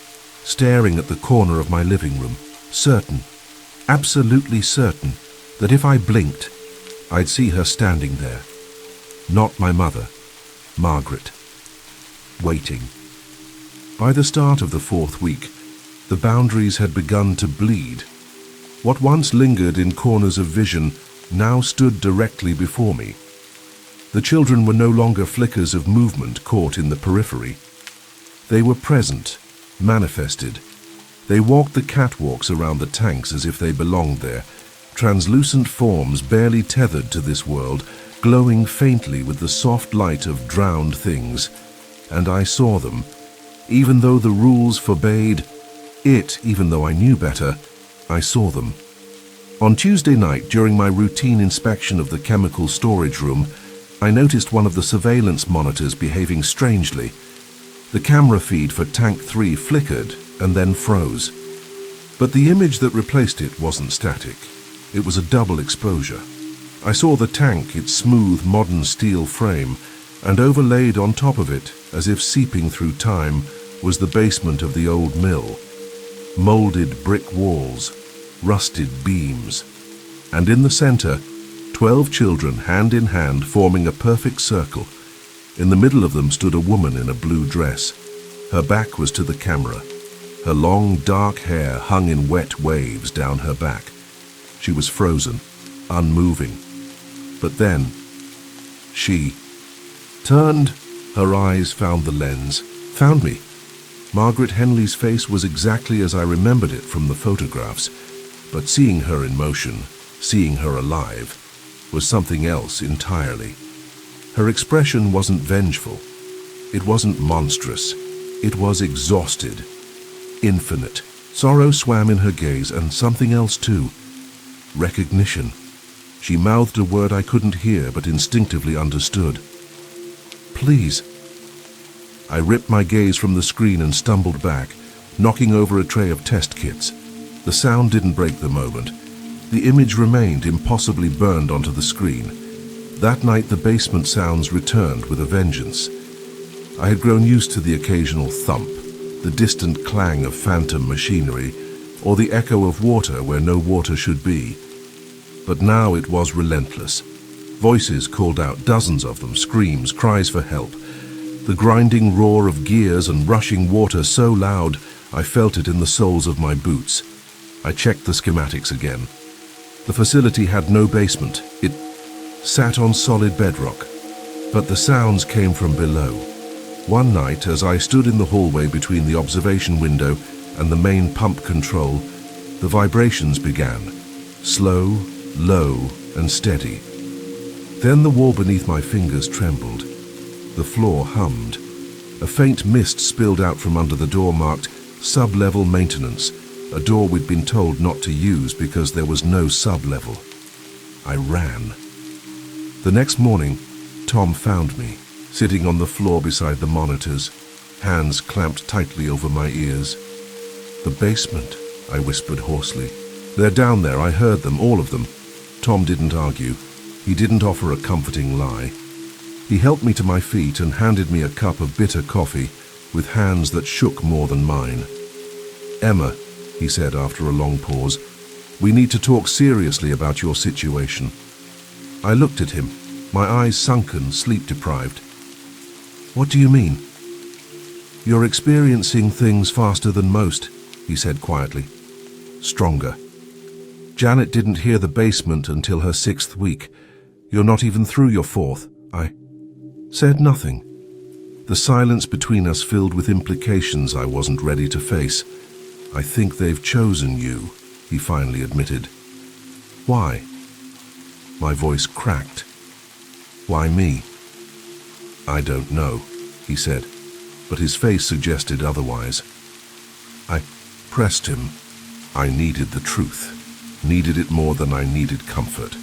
staring at the corner of my living room, certain, absolutely certain, that if I blinked, I'd see her standing there. Not my mother, Margaret. Waiting. By the start of the 4th week, the boundaries had begun to bleed. What once lingered in corners of vision now stood directly before me. The children were no longer flickers of movement caught in the periphery. They were present, manifested. They walked the catwalks around the tanks as if they belonged there, translucent forms barely tethered to this world, glowing faintly with the soft light of drowned things. And I saw them, even though the rules forbade it, even though I knew better, I saw them. On Tuesday night, during my routine inspection of the chemical storage room, I noticed one of the surveillance monitors behaving strangely. The camera feed for Tank 3 flickered and then froze. But the image that replaced it wasn't static. It was a double exposure. I saw the tank, its smooth, modern steel frame, and overlaid on top of it, as if seeping through time, was the basement of the old mill. Molded brick walls, rusted beams, and in the center, 12 children hand in hand forming a perfect circle. In the middle of them stood a woman in a blue dress. Her back was to the camera. Her long, dark hair hung in wet waves down her back. She was frozen, unmoving. But then, she turned. Her eyes found the lens, found me. Margaret Henley's face was exactly as I remembered it from the photographs, but seeing her in motion, seeing her alive, was something else entirely. Her expression wasn't vengeful. It wasn't monstrous. It was exhausted. Infinite. Sorrow swam in her gaze, and something else too. Recognition. She mouthed a word I couldn't hear but instinctively understood. Please. I ripped my gaze from the screen and stumbled back, knocking over a tray of test kits. The sound didn't break the moment. The image remained impossibly burned onto the screen. That night the basement sounds returned with a vengeance. I had grown used to the occasional thump, the distant clang of phantom machinery, or the echo of water where no water should be. But now it was relentless. Voices called out, dozens of them, screams, cries for help. The grinding roar of gears and rushing water so loud I felt it in the soles of my boots. I checked the schematics again. The facility had no basement. It sat on solid bedrock. But the sounds came from below. One night, as I stood in the hallway between the observation window and the main pump control, the vibrations began, slow, low, and steady. Then the wall beneath my fingers trembled. The floor hummed. A faint mist spilled out from under the door marked sub-level maintenance, a door we'd been told not to use because there was no sub-level. I ran. The next morning, Tom found me, sitting on the floor beside the monitors, hands clamped tightly over my ears. The basement, I whispered hoarsely. They're down there, I heard them, all of them. Tom didn't argue. He didn't offer a comforting lie. He helped me to my feet and handed me a cup of bitter coffee with hands that shook more than mine. Emma, he said after a long pause, we need to talk seriously about your situation. I looked at him, my eyes sunken, sleep-deprived. What do you mean? You're experiencing things faster than most, he said quietly. Stronger. Janet didn't hear the basement until her 6th week. You're not even through your 4th. I said nothing. The silence between us filled with implications I wasn't ready to face. I think they've chosen you, he finally admitted. Why? My voice cracked. Why me? I don't know, he said, but his face suggested otherwise. I pressed him. I needed the truth, needed it more than I needed comfort.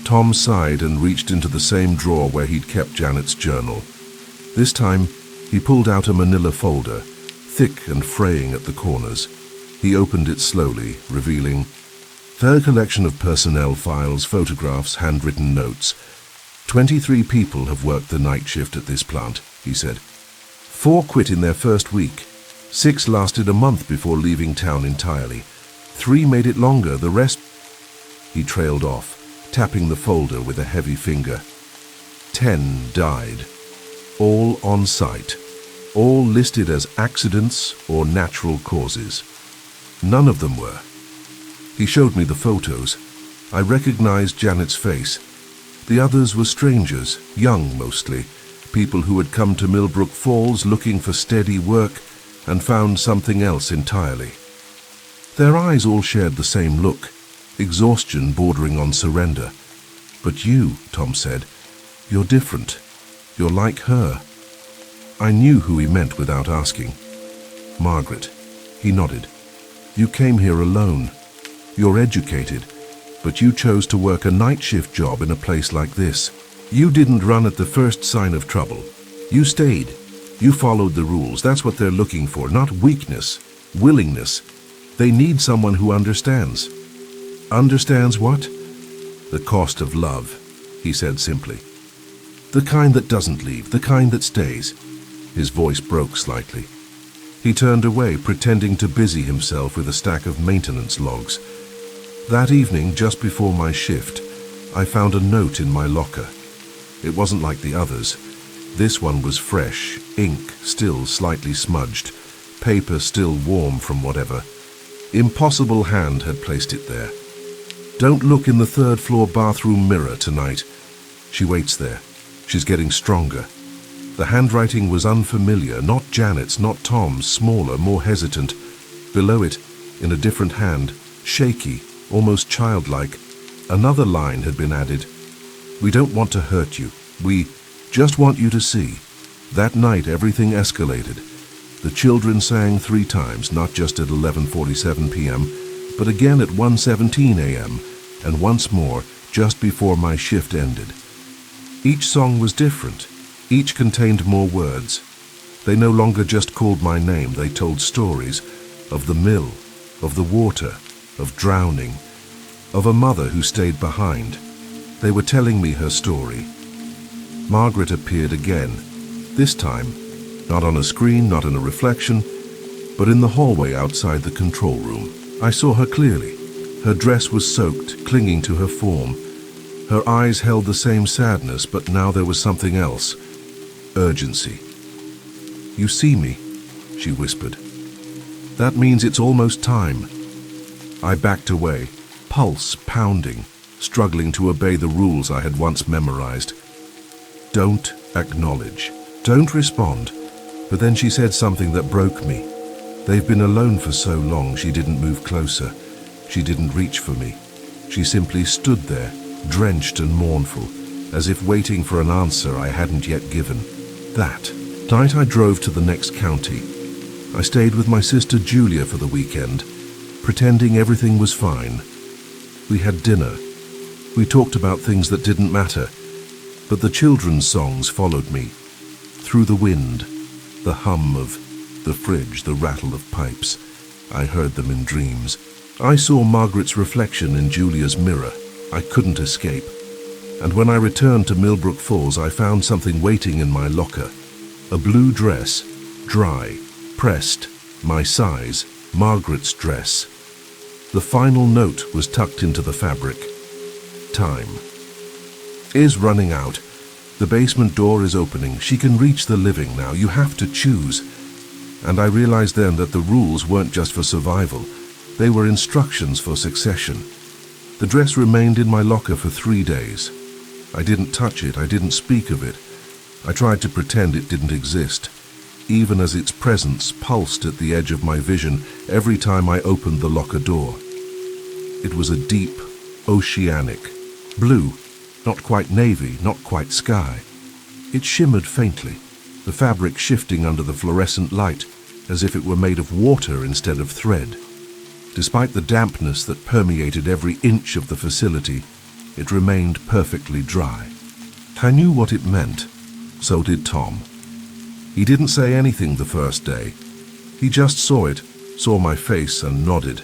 Tom sighed and reached into the same drawer where he'd kept Janet's journal. This time, he pulled out a manila folder, thick and fraying at the corners. He opened it slowly, revealing a collection of personnel files, photographs, handwritten notes. 23 people have worked the night shift at this plant, he said. 4 quit in their first week. 6 lasted a month before leaving town entirely. 3 made it longer, the rest... He trailed off, tapping the folder with a heavy finger. 10 died. All on site. All listed as accidents or natural causes. None of them were. He showed me the photos. I recognized Janet's face. The others were strangers, young mostly, people who had come to Milbrook Falls looking for steady work and found something else entirely. Their eyes all shared the same look, exhaustion bordering on surrender. But you, Tom said, you're different. You're like her. I knew who he meant without asking. Margaret. He nodded. You came here alone. You're educated, but you chose to work a night shift job in a place like this. You didn't run at the first sign of trouble. You stayed. You followed the rules. That's what they're looking for, not weakness, willingness. They need someone who understands. Understands what? The cost of love, he said simply. The kind that doesn't leave, the kind that stays. His voice broke slightly. He turned away, pretending to busy himself with a stack of maintenance logs. That evening, just before my shift, I found a note in my locker. It wasn't like the others. This one was fresh, ink still slightly smudged, paper still warm from whatever. Impossible hand had placed it there. Don't look in the 3rd floor bathroom mirror tonight. She waits there. She's getting stronger. The handwriting was unfamiliar, not Janet's, not Tom's, smaller, more hesitant. Below it, in a different hand, shaky, almost childlike, another line had been added. We don't want to hurt you. We just want you to see. That night everything escalated. The children sang 3 times, not just at 11:47 p.m., but again at 1:17 a.m., and once more just before my shift ended. Each song was different. Each contained more words. They no longer just called my name, they told stories of the mill, of the water, of drowning, of a mother who stayed behind. They were telling me her story. Margaret appeared again, this time, not on a screen, not in a reflection, but in the hallway outside the control room. I saw her clearly. Her dress was soaked, clinging to her form. Her eyes held the same sadness, but now there was something else. Urgency. You see me, she whispered. That means it's almost time. I backed away, pulse pounding, struggling to obey the rules I had once memorized. Don't acknowledge. Don't respond. But then she said something that broke me. They've been alone for so long, she didn't move closer. She didn't reach for me. She simply stood there, drenched and mournful, as if waiting for an answer I hadn't yet given. That night I drove to the next county. I stayed with my sister Julia for the weekend, pretending everything was fine. We had dinner. We talked about things that didn't matter, but the children's songs followed me. Through the wind, the hum of the fridge, the rattle of pipes. I heard them in dreams. I saw Margaret's reflection in Julia's mirror. I couldn't escape. And when I returned to Milbrook Falls, I found something waiting in my locker. A blue dress, dry, pressed, my size, Margaret's dress. The final note was tucked into the fabric. Time is running out. The basement door is opening. She can reach the living now. You have to choose. And I realized then that the rules weren't just for survival. They were instructions for succession. The dress remained in my locker for 3 days. I didn't touch it. I didn't speak of it. I tried to pretend it didn't exist. even as its presence pulsed at the edge of my vision every time I opened the locker door. It was a deep, oceanic blue, not quite navy, not quite sky. It shimmered faintly, the fabric shifting under the fluorescent light, as if it were made of water instead of thread. Despite the dampness that permeated every inch of the facility, it remained perfectly dry. I knew what it meant. So did Tom. He didn't say anything the first day. He just saw it, saw my face, and nodded,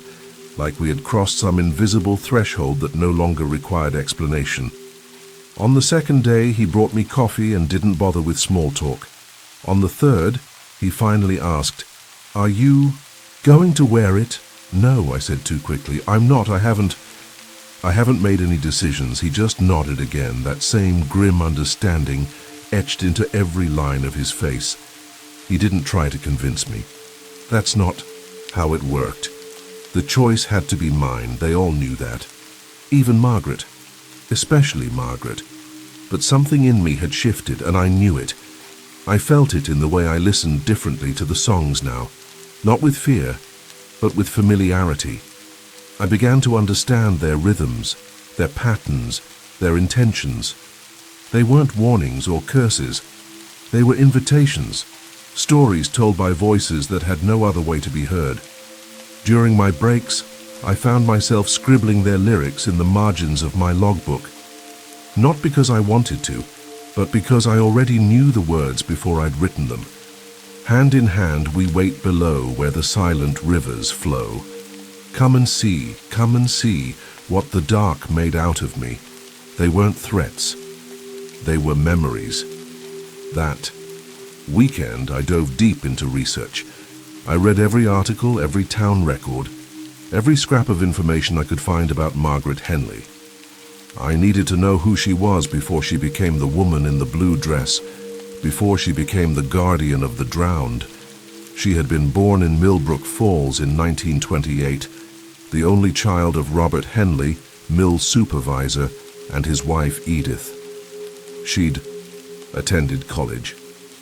like we had crossed some invisible threshold that no longer required explanation. On the second day, he brought me coffee and didn't bother with small talk. On the third, he finally asked, "Are you going to wear it?" "No," I said too quickly. "I'm not. I haven't made any decisions." He just nodded again, that same grim understanding etched into every line of his face. He didn't try to convince me. That's not how it worked. The choice had to be mine. They all knew that. Even Margaret. Especially Margaret. But something in me had shifted, and I knew it. I felt it in the way I listened differently to the songs now. Not with fear, but with familiarity. I began to understand their rhythms, their patterns, their intentions. They weren't warnings or curses. They were invitations, stories told by voices that had no other way to be heard. During my breaks, I found myself scribbling their lyrics in the margins of my logbook. Not because I wanted to, but because I already knew the words before I'd written them. Hand in hand we wait below where the silent rivers flow. Come and see what the dark made out of me. They weren't threats. They were memories. That weekend I dove deep into research. I read every article, every town record, every scrap of information I could find about Margaret Henley. I needed to know who she was before she became the woman in the blue dress, before she became the guardian of the drowned. She had been born in Milbrook Falls in 1928, the only child of Robert Henley, mill supervisor, and his wife Edith. She'd attended college,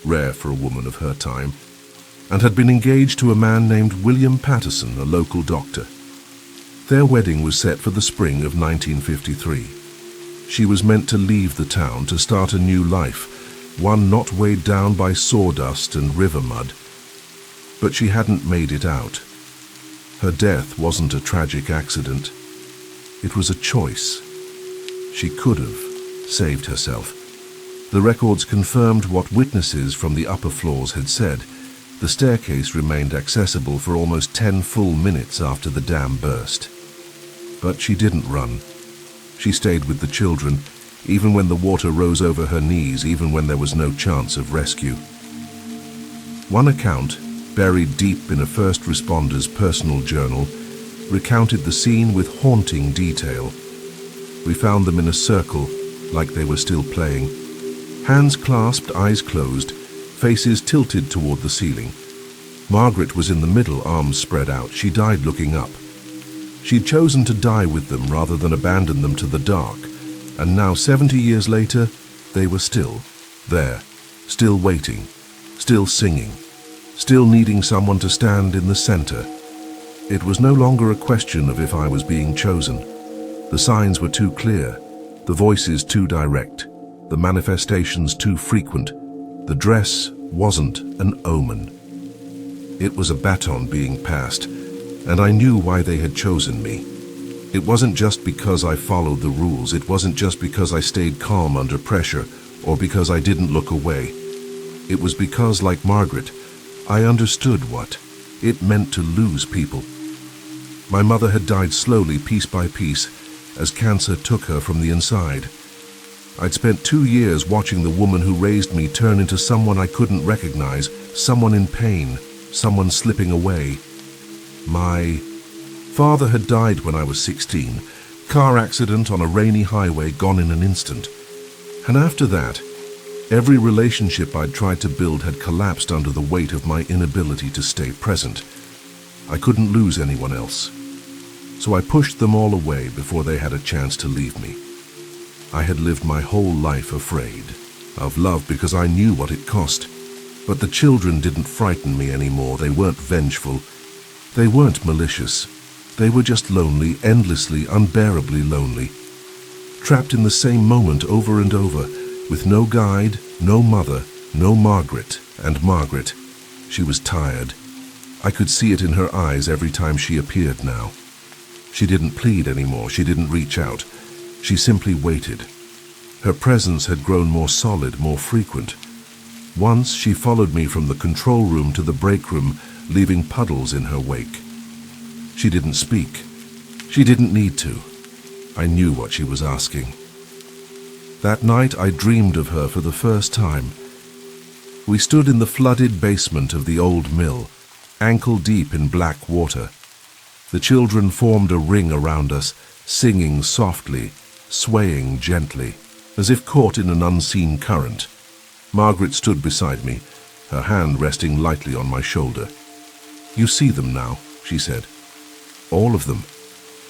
rare for a woman of her time, and had been engaged to a man named William Patterson, a local doctor. Their wedding was set for the spring of 1953. She was meant to leave the town to start a new life, one not weighed down by sawdust and river mud. But she hadn't made it out. Her death wasn't a tragic accident. It was a choice. She could have saved herself. The records confirmed what witnesses from the upper floors had said. The staircase remained accessible for almost 10 full minutes after the dam burst. But she didn't run. She stayed with the children, even when the water rose over her knees, even when there was no chance of rescue. One account, buried deep in a first responder's personal journal, recounted the scene with haunting detail. We found them in a circle, like they were still playing. Hands clasped, eyes closed, faces tilted toward the ceiling. Margaret was in the middle, arms spread out. She died looking up. She'd chosen to die with them rather than abandon them to the dark, and now 70 years later, they were still there, still waiting, still singing, still needing someone to stand in the center. It was no longer a question of if I was being chosen. The signs were too clear, the voices too direct, the manifestations too frequent. The dress wasn't an omen. It was a baton being passed, and I knew why they had chosen me. It wasn't just because I followed the rules. It wasn't just because I stayed calm under pressure, or because I didn't look away. It was because, like Margaret, I understood what it meant to lose people. My mother had died slowly, piece by piece, as cancer took her from the inside. I'd spent 2 years watching the woman who raised me turn into someone I couldn't recognize, someone in pain, someone slipping away. My father had died when I was 16, car accident on a rainy highway, gone in an instant. And after that, every relationship I'd tried to build had collapsed under the weight of my inability to stay present. I couldn't lose anyone else. So I pushed them all away before they had a chance to leave me. I had lived my whole life afraid of love because I knew what it cost. But the children didn't frighten me anymore. They weren't vengeful. They weren't malicious. They were just lonely, endlessly, unbearably lonely. Trapped in the same moment over and over, with no guide, no mother, no Margaret. And Margaret, she was tired. I could see it in her eyes every time she appeared now. She didn't plead anymore. She didn't reach out. She simply waited. Her presence had grown more solid, more frequent. Once she followed me from the control room to the break room, leaving puddles in her wake. She didn't speak. She didn't need to. I knew what she was asking. That night I dreamed of her for the first time. We stood in the flooded basement of the old mill, ankle deep in black water. The children formed a ring around us, singing softly, swaying gently, as if caught in an unseen current. Margaret stood beside me, her hand resting lightly on my shoulder. "You see them now," she said. "All of them.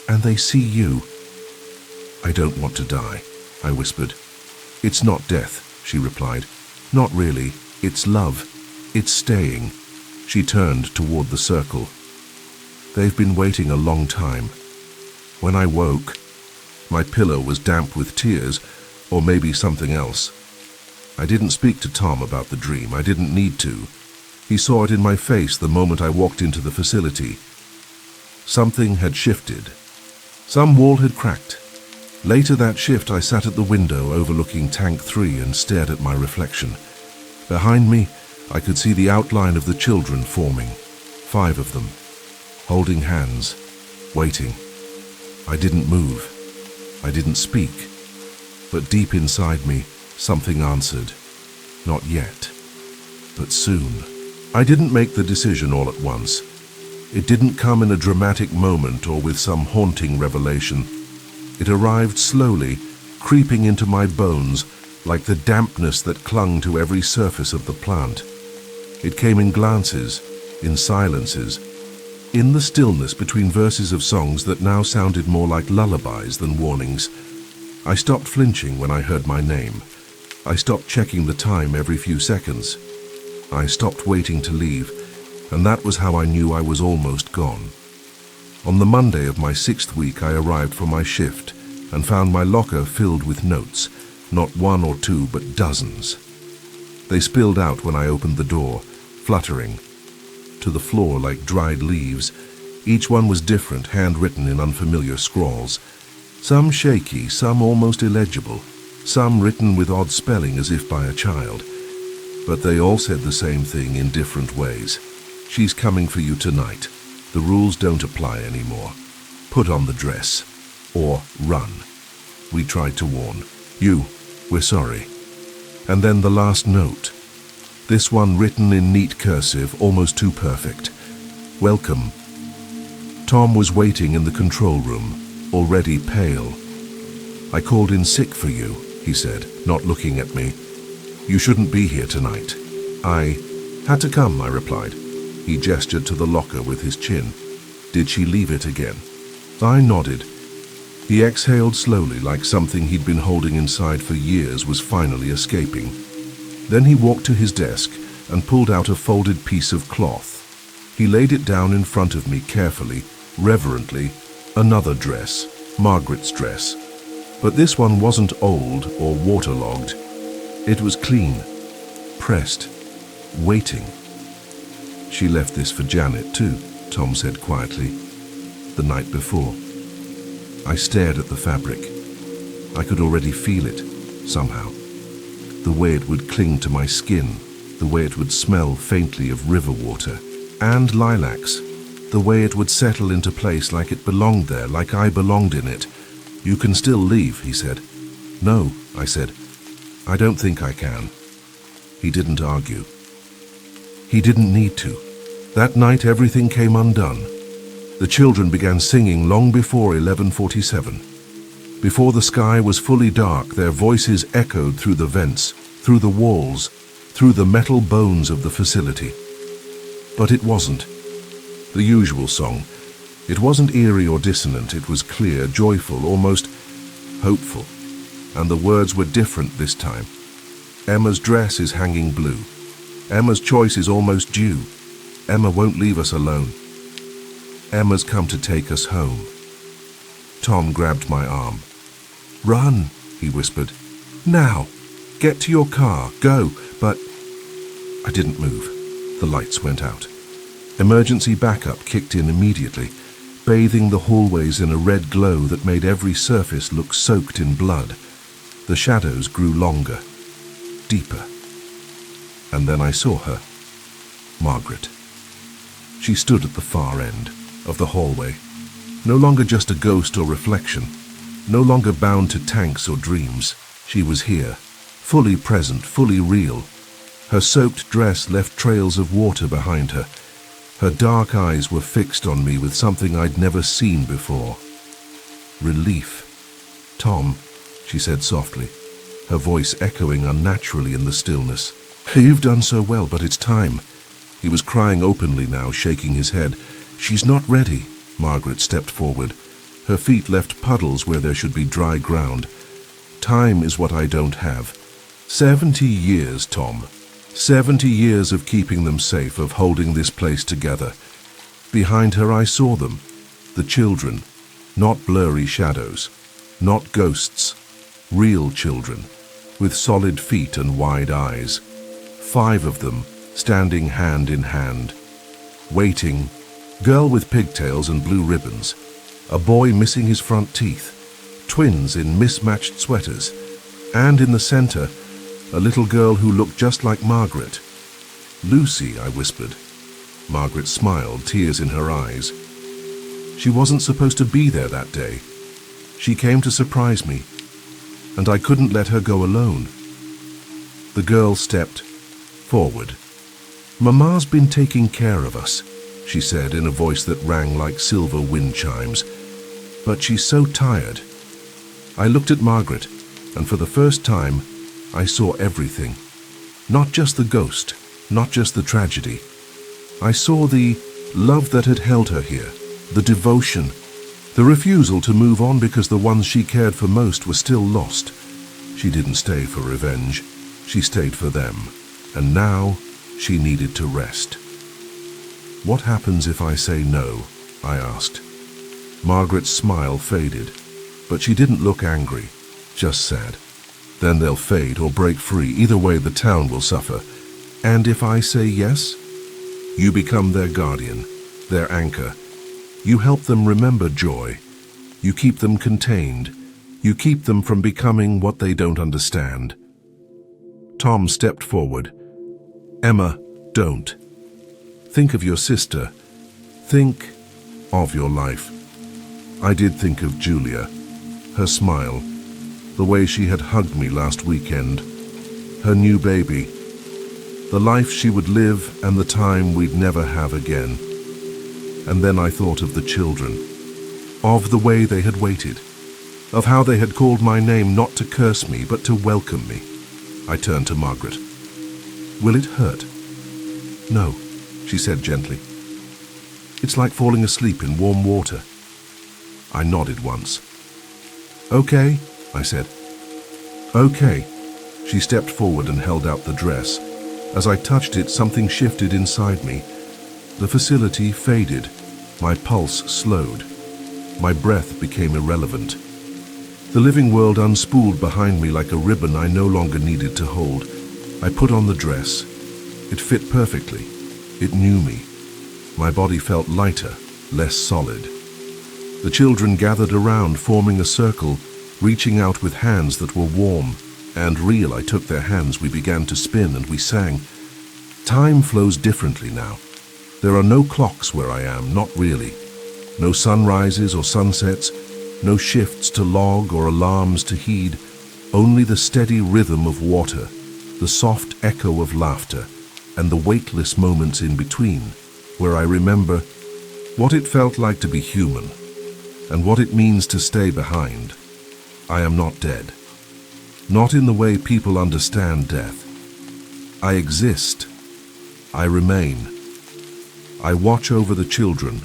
And they see you." "I don't want to die," I whispered. "It's not death," she replied. "Not really. It's love. It's staying." She turned toward the circle. "They've been waiting a long time. When I woke, my pillow was damp with tears, or maybe something else. I didn't speak to Tom about the dream. I didn't need to. He saw it in my face the moment I walked into the facility. Something had shifted. Some wall had cracked. Later that shift, I sat at the window overlooking Tank 3 and stared at my reflection. Behind me, I could see the outline of the children forming, 5 of them, holding hands, waiting. I didn't move. I didn't speak. But deep inside me, something answered. Not yet, but soon. I didn't make the decision all at once. It didn't come in a dramatic moment or with some haunting revelation. It arrived slowly, creeping into my bones like the dampness that clung to every surface of the plant. It came in glances, in silences, in the stillness between verses of songs that now sounded more like lullabies than warnings. I stopped flinching when I heard my name. I stopped checking the time every few seconds. I stopped waiting to leave, and that was how I knew I was almost gone. On the Monday of my 6th week, I arrived for my shift and found my locker filled with notes, not 1 or 2, but dozens. They spilled out when I opened the door, fluttering to the floor like dried leaves. Each one was different, handwritten in unfamiliar scrawls. Some shaky, some almost illegible, some written with odd spelling as if by a child. But they all said the same thing in different ways. "She's coming for you tonight. The rules don't apply anymore. Put on the dress. Or run. We tried to warn. We're sorry." And then the last note. This one written in neat cursive, almost too perfect. "Welcome." Tom was waiting in the control room, already pale. "I called in sick for you," he said, not looking at me. "You shouldn't be here tonight." "I had to come," I replied. He gestured to the locker with his chin. "Did she leave it again?" I nodded. He exhaled slowly, like something he'd been holding inside for years was finally escaping. Then he walked to his desk and pulled out a folded piece of cloth. He laid it down in front of me carefully, reverently. Another dress, Margaret's dress. But this one wasn't old or waterlogged. It was clean, pressed, waiting. "She left this for Janet too," Tom said quietly, "the night before." I stared at the fabric. I could already feel it, somehow. The way it would cling to my skin, the way it would smell faintly of river water and lilacs, the way it would settle into place like it belonged there, like I belonged in it. "You can still leave," he said. "No," I said. "I don't think I can." He didn't argue. He didn't need to. That night everything came undone. The children began singing long before 11:47. Before the sky was fully dark, their voices echoed through the vents, through the walls, through the metal bones of the facility. But it wasn't the usual song. It wasn't eerie or dissonant. It was clear, joyful, almost hopeful. And the words were different this time. "Emma's dress is hanging blue. Emma's choice is almost due. Emma won't leave us alone. Emma's come to take us home. Tom grabbed my arm. "Run," he whispered. "Now! Get to your car, go!" But I didn't move. The lights went out. Emergency backup kicked in immediately, bathing the hallways in a red glow that made every surface look soaked in blood. The shadows grew longer, deeper. And then I saw her, Margaret. She stood at the far end of the hallway, no longer just a ghost or reflection, no longer bound to tanks or dreams. She was here, fully present, fully real. Her soaked dress left trails of water behind her. Her dark eyes were fixed on me with something I'd never seen before. Relief. "Tom," she said softly, her voice echoing unnaturally in the stillness. "You've done so well, but it's time." He was crying openly now, shaking his head. "She's not ready." Margaret stepped forward. Her feet left puddles where there should be dry ground. "Time is what I don't have. 70 years, Tom. 70 years of keeping them safe, of holding this place together." Behind her I saw them, the children, not blurry shadows, not ghosts, real children, with solid feet and wide eyes. 5 of them, standing hand in hand, waiting. Girl with pigtails and blue ribbons, a boy missing his front teeth, twins in mismatched sweaters, and in the center, a little girl who looked just like Margaret. "Lucy," I whispered. Margaret smiled, tears in her eyes. She wasn't supposed to be there that day. She came to surprise me, and I couldn't let her go alone. The girl stepped forward. "Mama's been taking care of us," she said in a voice that rang like silver wind chimes. "But she's so tired." I looked at Margaret, and for the first time, I saw everything. Not just the ghost, not just the tragedy. I saw the love that had held her here, the devotion, the refusal to move on because the ones she cared for most were still lost. She didn't stay for revenge. She stayed for them. And now she needed to rest. "What happens if I say no?" I asked. Margaret's smile faded, but she didn't look angry, just sad. "Then they'll fade or break free. Either way, the town will suffer. And if I say yes?" "You become their guardian, their anchor. You help them remember joy. You keep them contained. You keep them from becoming what they don't understand." Tom stepped forward. "Emma, don't. Think of your sister. Think of your life." I did think of Julia, her smile, the way she had hugged me last weekend, her new baby, the life she would live and the time we'd never have again. And then I thought of the children, of the way they had waited, of how they had called my name not to curse me but to welcome me. I turned to Margaret. "Will it hurt?" "No," she said gently. "It's like falling asleep in warm water." I nodded once. "Okay," I said. "Okay." She stepped forward and held out the dress. As I touched it, something shifted inside me. The facility faded. My pulse slowed. My breath became irrelevant. The living world unspooled behind me like a ribbon I no longer needed to hold. I put on the dress. It fit perfectly. It knew me. My body felt lighter, less solid. The children gathered around, forming a circle, reaching out with hands that were warm and real. I took their hands, we began to spin, and we sang. Time flows differently now. There are no clocks where I am, not really. No sunrises or sunsets, no shifts to log or alarms to heed, only the steady rhythm of water, the soft echo of laughter, and the weightless moments in between, where I remember what it felt like to be human, and what it means to stay behind. I am not dead. Not in the way people understand death. I exist. I remain. I watch over the children,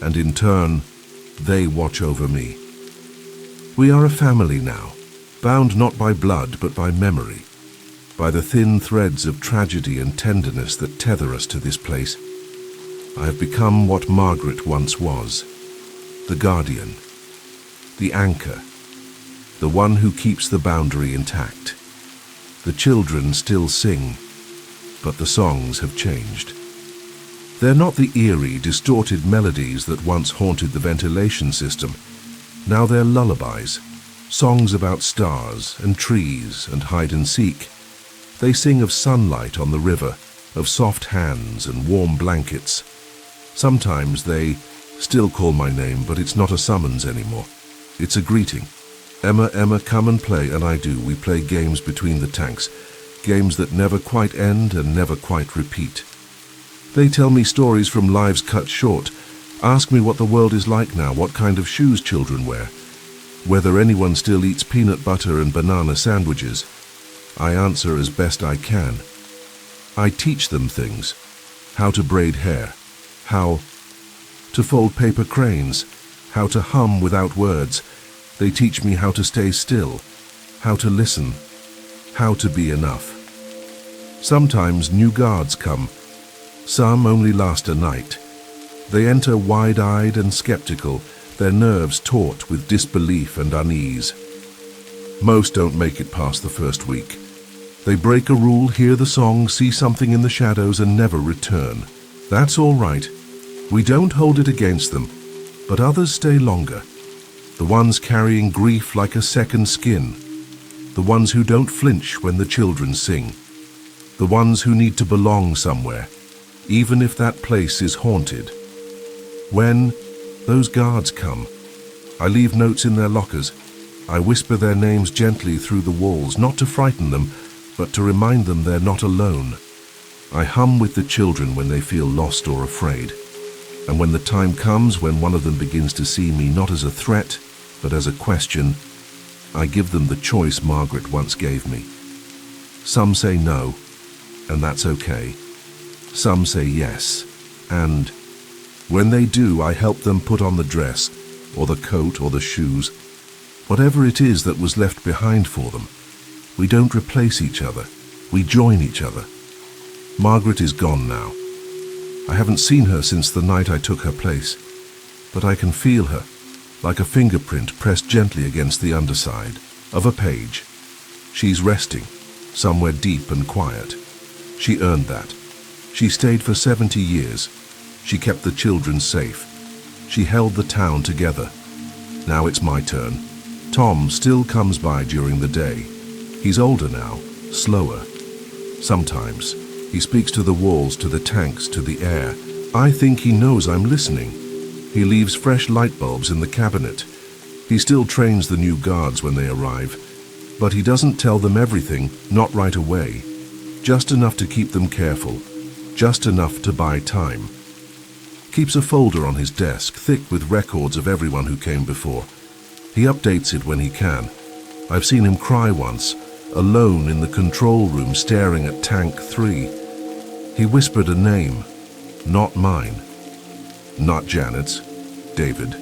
and in turn, they watch over me. We are a family now, bound not by blood but by memory. by the thin threads of tragedy and tenderness that tether us to this place. I have become what Margaret once was, the guardian, the anchor, the one who keeps the boundary intact. The children still sing, but the songs have changed. They're not the eerie, distorted melodies that once haunted the ventilation system. Now they're lullabies, songs about stars and trees and hide and seek. They sing of sunlight on the river, of soft hands and warm blankets. Sometimes they still call my name, but it's not a summons anymore. It's a greeting. Emma, Emma, come and play, and I do. We play games between the tanks, games that never quite end and never quite repeat. They tell me stories from lives cut short, ask me what the world is like now, what kind of shoes children wear, whether anyone still eats peanut butter and banana sandwiches. I answer as best I can. I teach them things, how to braid hair, how to fold paper cranes, how to hum without words. They teach me how to stay still, how to listen, how to be enough. Sometimes new guards come. Some only last a night. They enter wide-eyed and skeptical, their nerves taut with disbelief and unease. Most don't make it past the first week. They break a rule, hear the song, see something in the shadows, and never return. That's all right. We don't hold it against them, but others stay longer. The ones carrying grief like a second skin. The ones who don't flinch when the children sing. The ones who need to belong somewhere, even if that place is haunted. When those guards come, I leave notes in their lockers. I whisper their names gently through the walls, not to frighten them, but to remind them they're not alone. I hum with the children when they feel lost or afraid. And when the time comes when one of them begins to see me not as a threat, but as a question, I give them the choice Margaret once gave me. Some say no, and that's okay. Some say yes, and when they do, I help them put on the dress, or the coat, or the shoes, whatever it is that was left behind for them. We don't replace each other, we join each other. Margaret is gone now. I haven't seen her since the night I took her place, but I can feel her, like a fingerprint pressed gently against the underside of a page. She's resting, somewhere deep and quiet. She earned that. She stayed for 70 years. She kept the children safe. She held the town together. Now it's my turn. Tom still comes by during the day. He's older now, slower. Sometimes he speaks to the walls, to the tanks, to the air. I think he knows I'm listening. He leaves fresh light bulbs in the cabinet. He still trains the new guards when they arrive, but he doesn't tell them everything, not right away. Just enough to keep them careful, just enough to buy time. Keeps a folder on his desk, thick with records of everyone who came before. He updates it when he can. I've seen him cry once, alone in the control room staring at Tank 3. He whispered a name, not mine, not Janet's, David.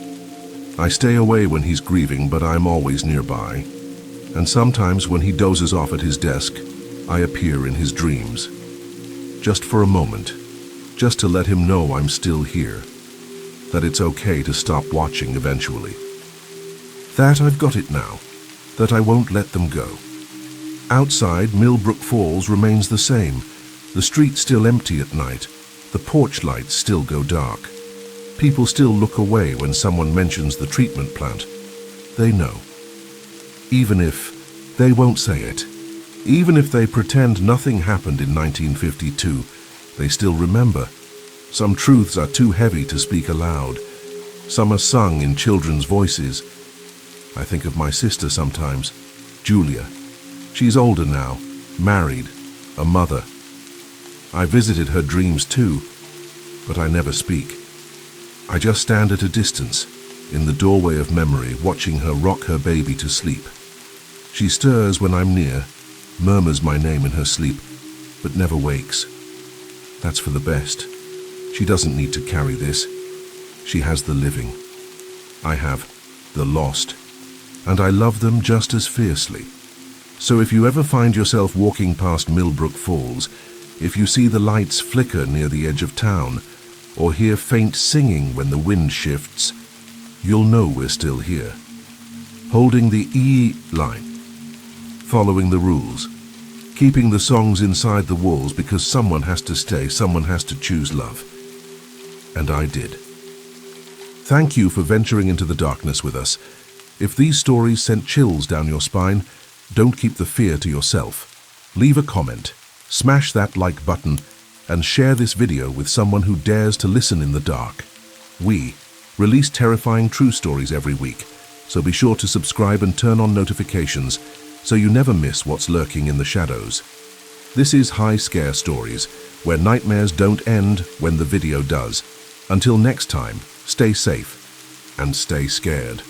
I stay away when he's grieving, but I'm always nearby. And sometimes when he dozes off at his desk, I appear in his dreams. Just for a moment, just to let him know I'm still here, that it's okay to stop watching eventually. That I've got it now, that I won't let them go. Outside, Milbrook Falls remains the same. The street's still empty at night. The porch lights still go dark. People still look away when someone mentions the treatment plant. They know. Even if they won't say it. Even if they pretend nothing happened in 1952, they still remember. Some truths are too heavy to speak aloud. Some are sung in children's voices. I think of my sister sometimes, Julia. She's older now, married, a mother. I visited her dreams too, but I never speak. I just stand at a distance, in the doorway of memory, watching her rock her baby to sleep. She stirs when I'm near, murmurs my name in her sleep, but never wakes. That's for the best. She doesn't need to carry this. She has the living. I have the lost, and I love them just as fiercely. So if you ever find yourself walking past Milbrook Falls, if you see the lights flicker near the edge of town, or hear faint singing when the wind shifts, you'll know we're still here. Holding the E line, following the rules, keeping the songs inside the walls because someone has to stay, someone has to choose love. And I did. Thank you for venturing into the darkness with us. If these stories sent chills down your spine, don't keep the fear to yourself. Leave a comment, smash that like button, and share this video with someone who dares to listen in the dark. We release terrifying true stories every week, so be sure to subscribe and turn on notifications so you never miss what's lurking in the shadows. This is High Scare Stories, where nightmares don't end when the video does. Until next time, stay safe and stay scared.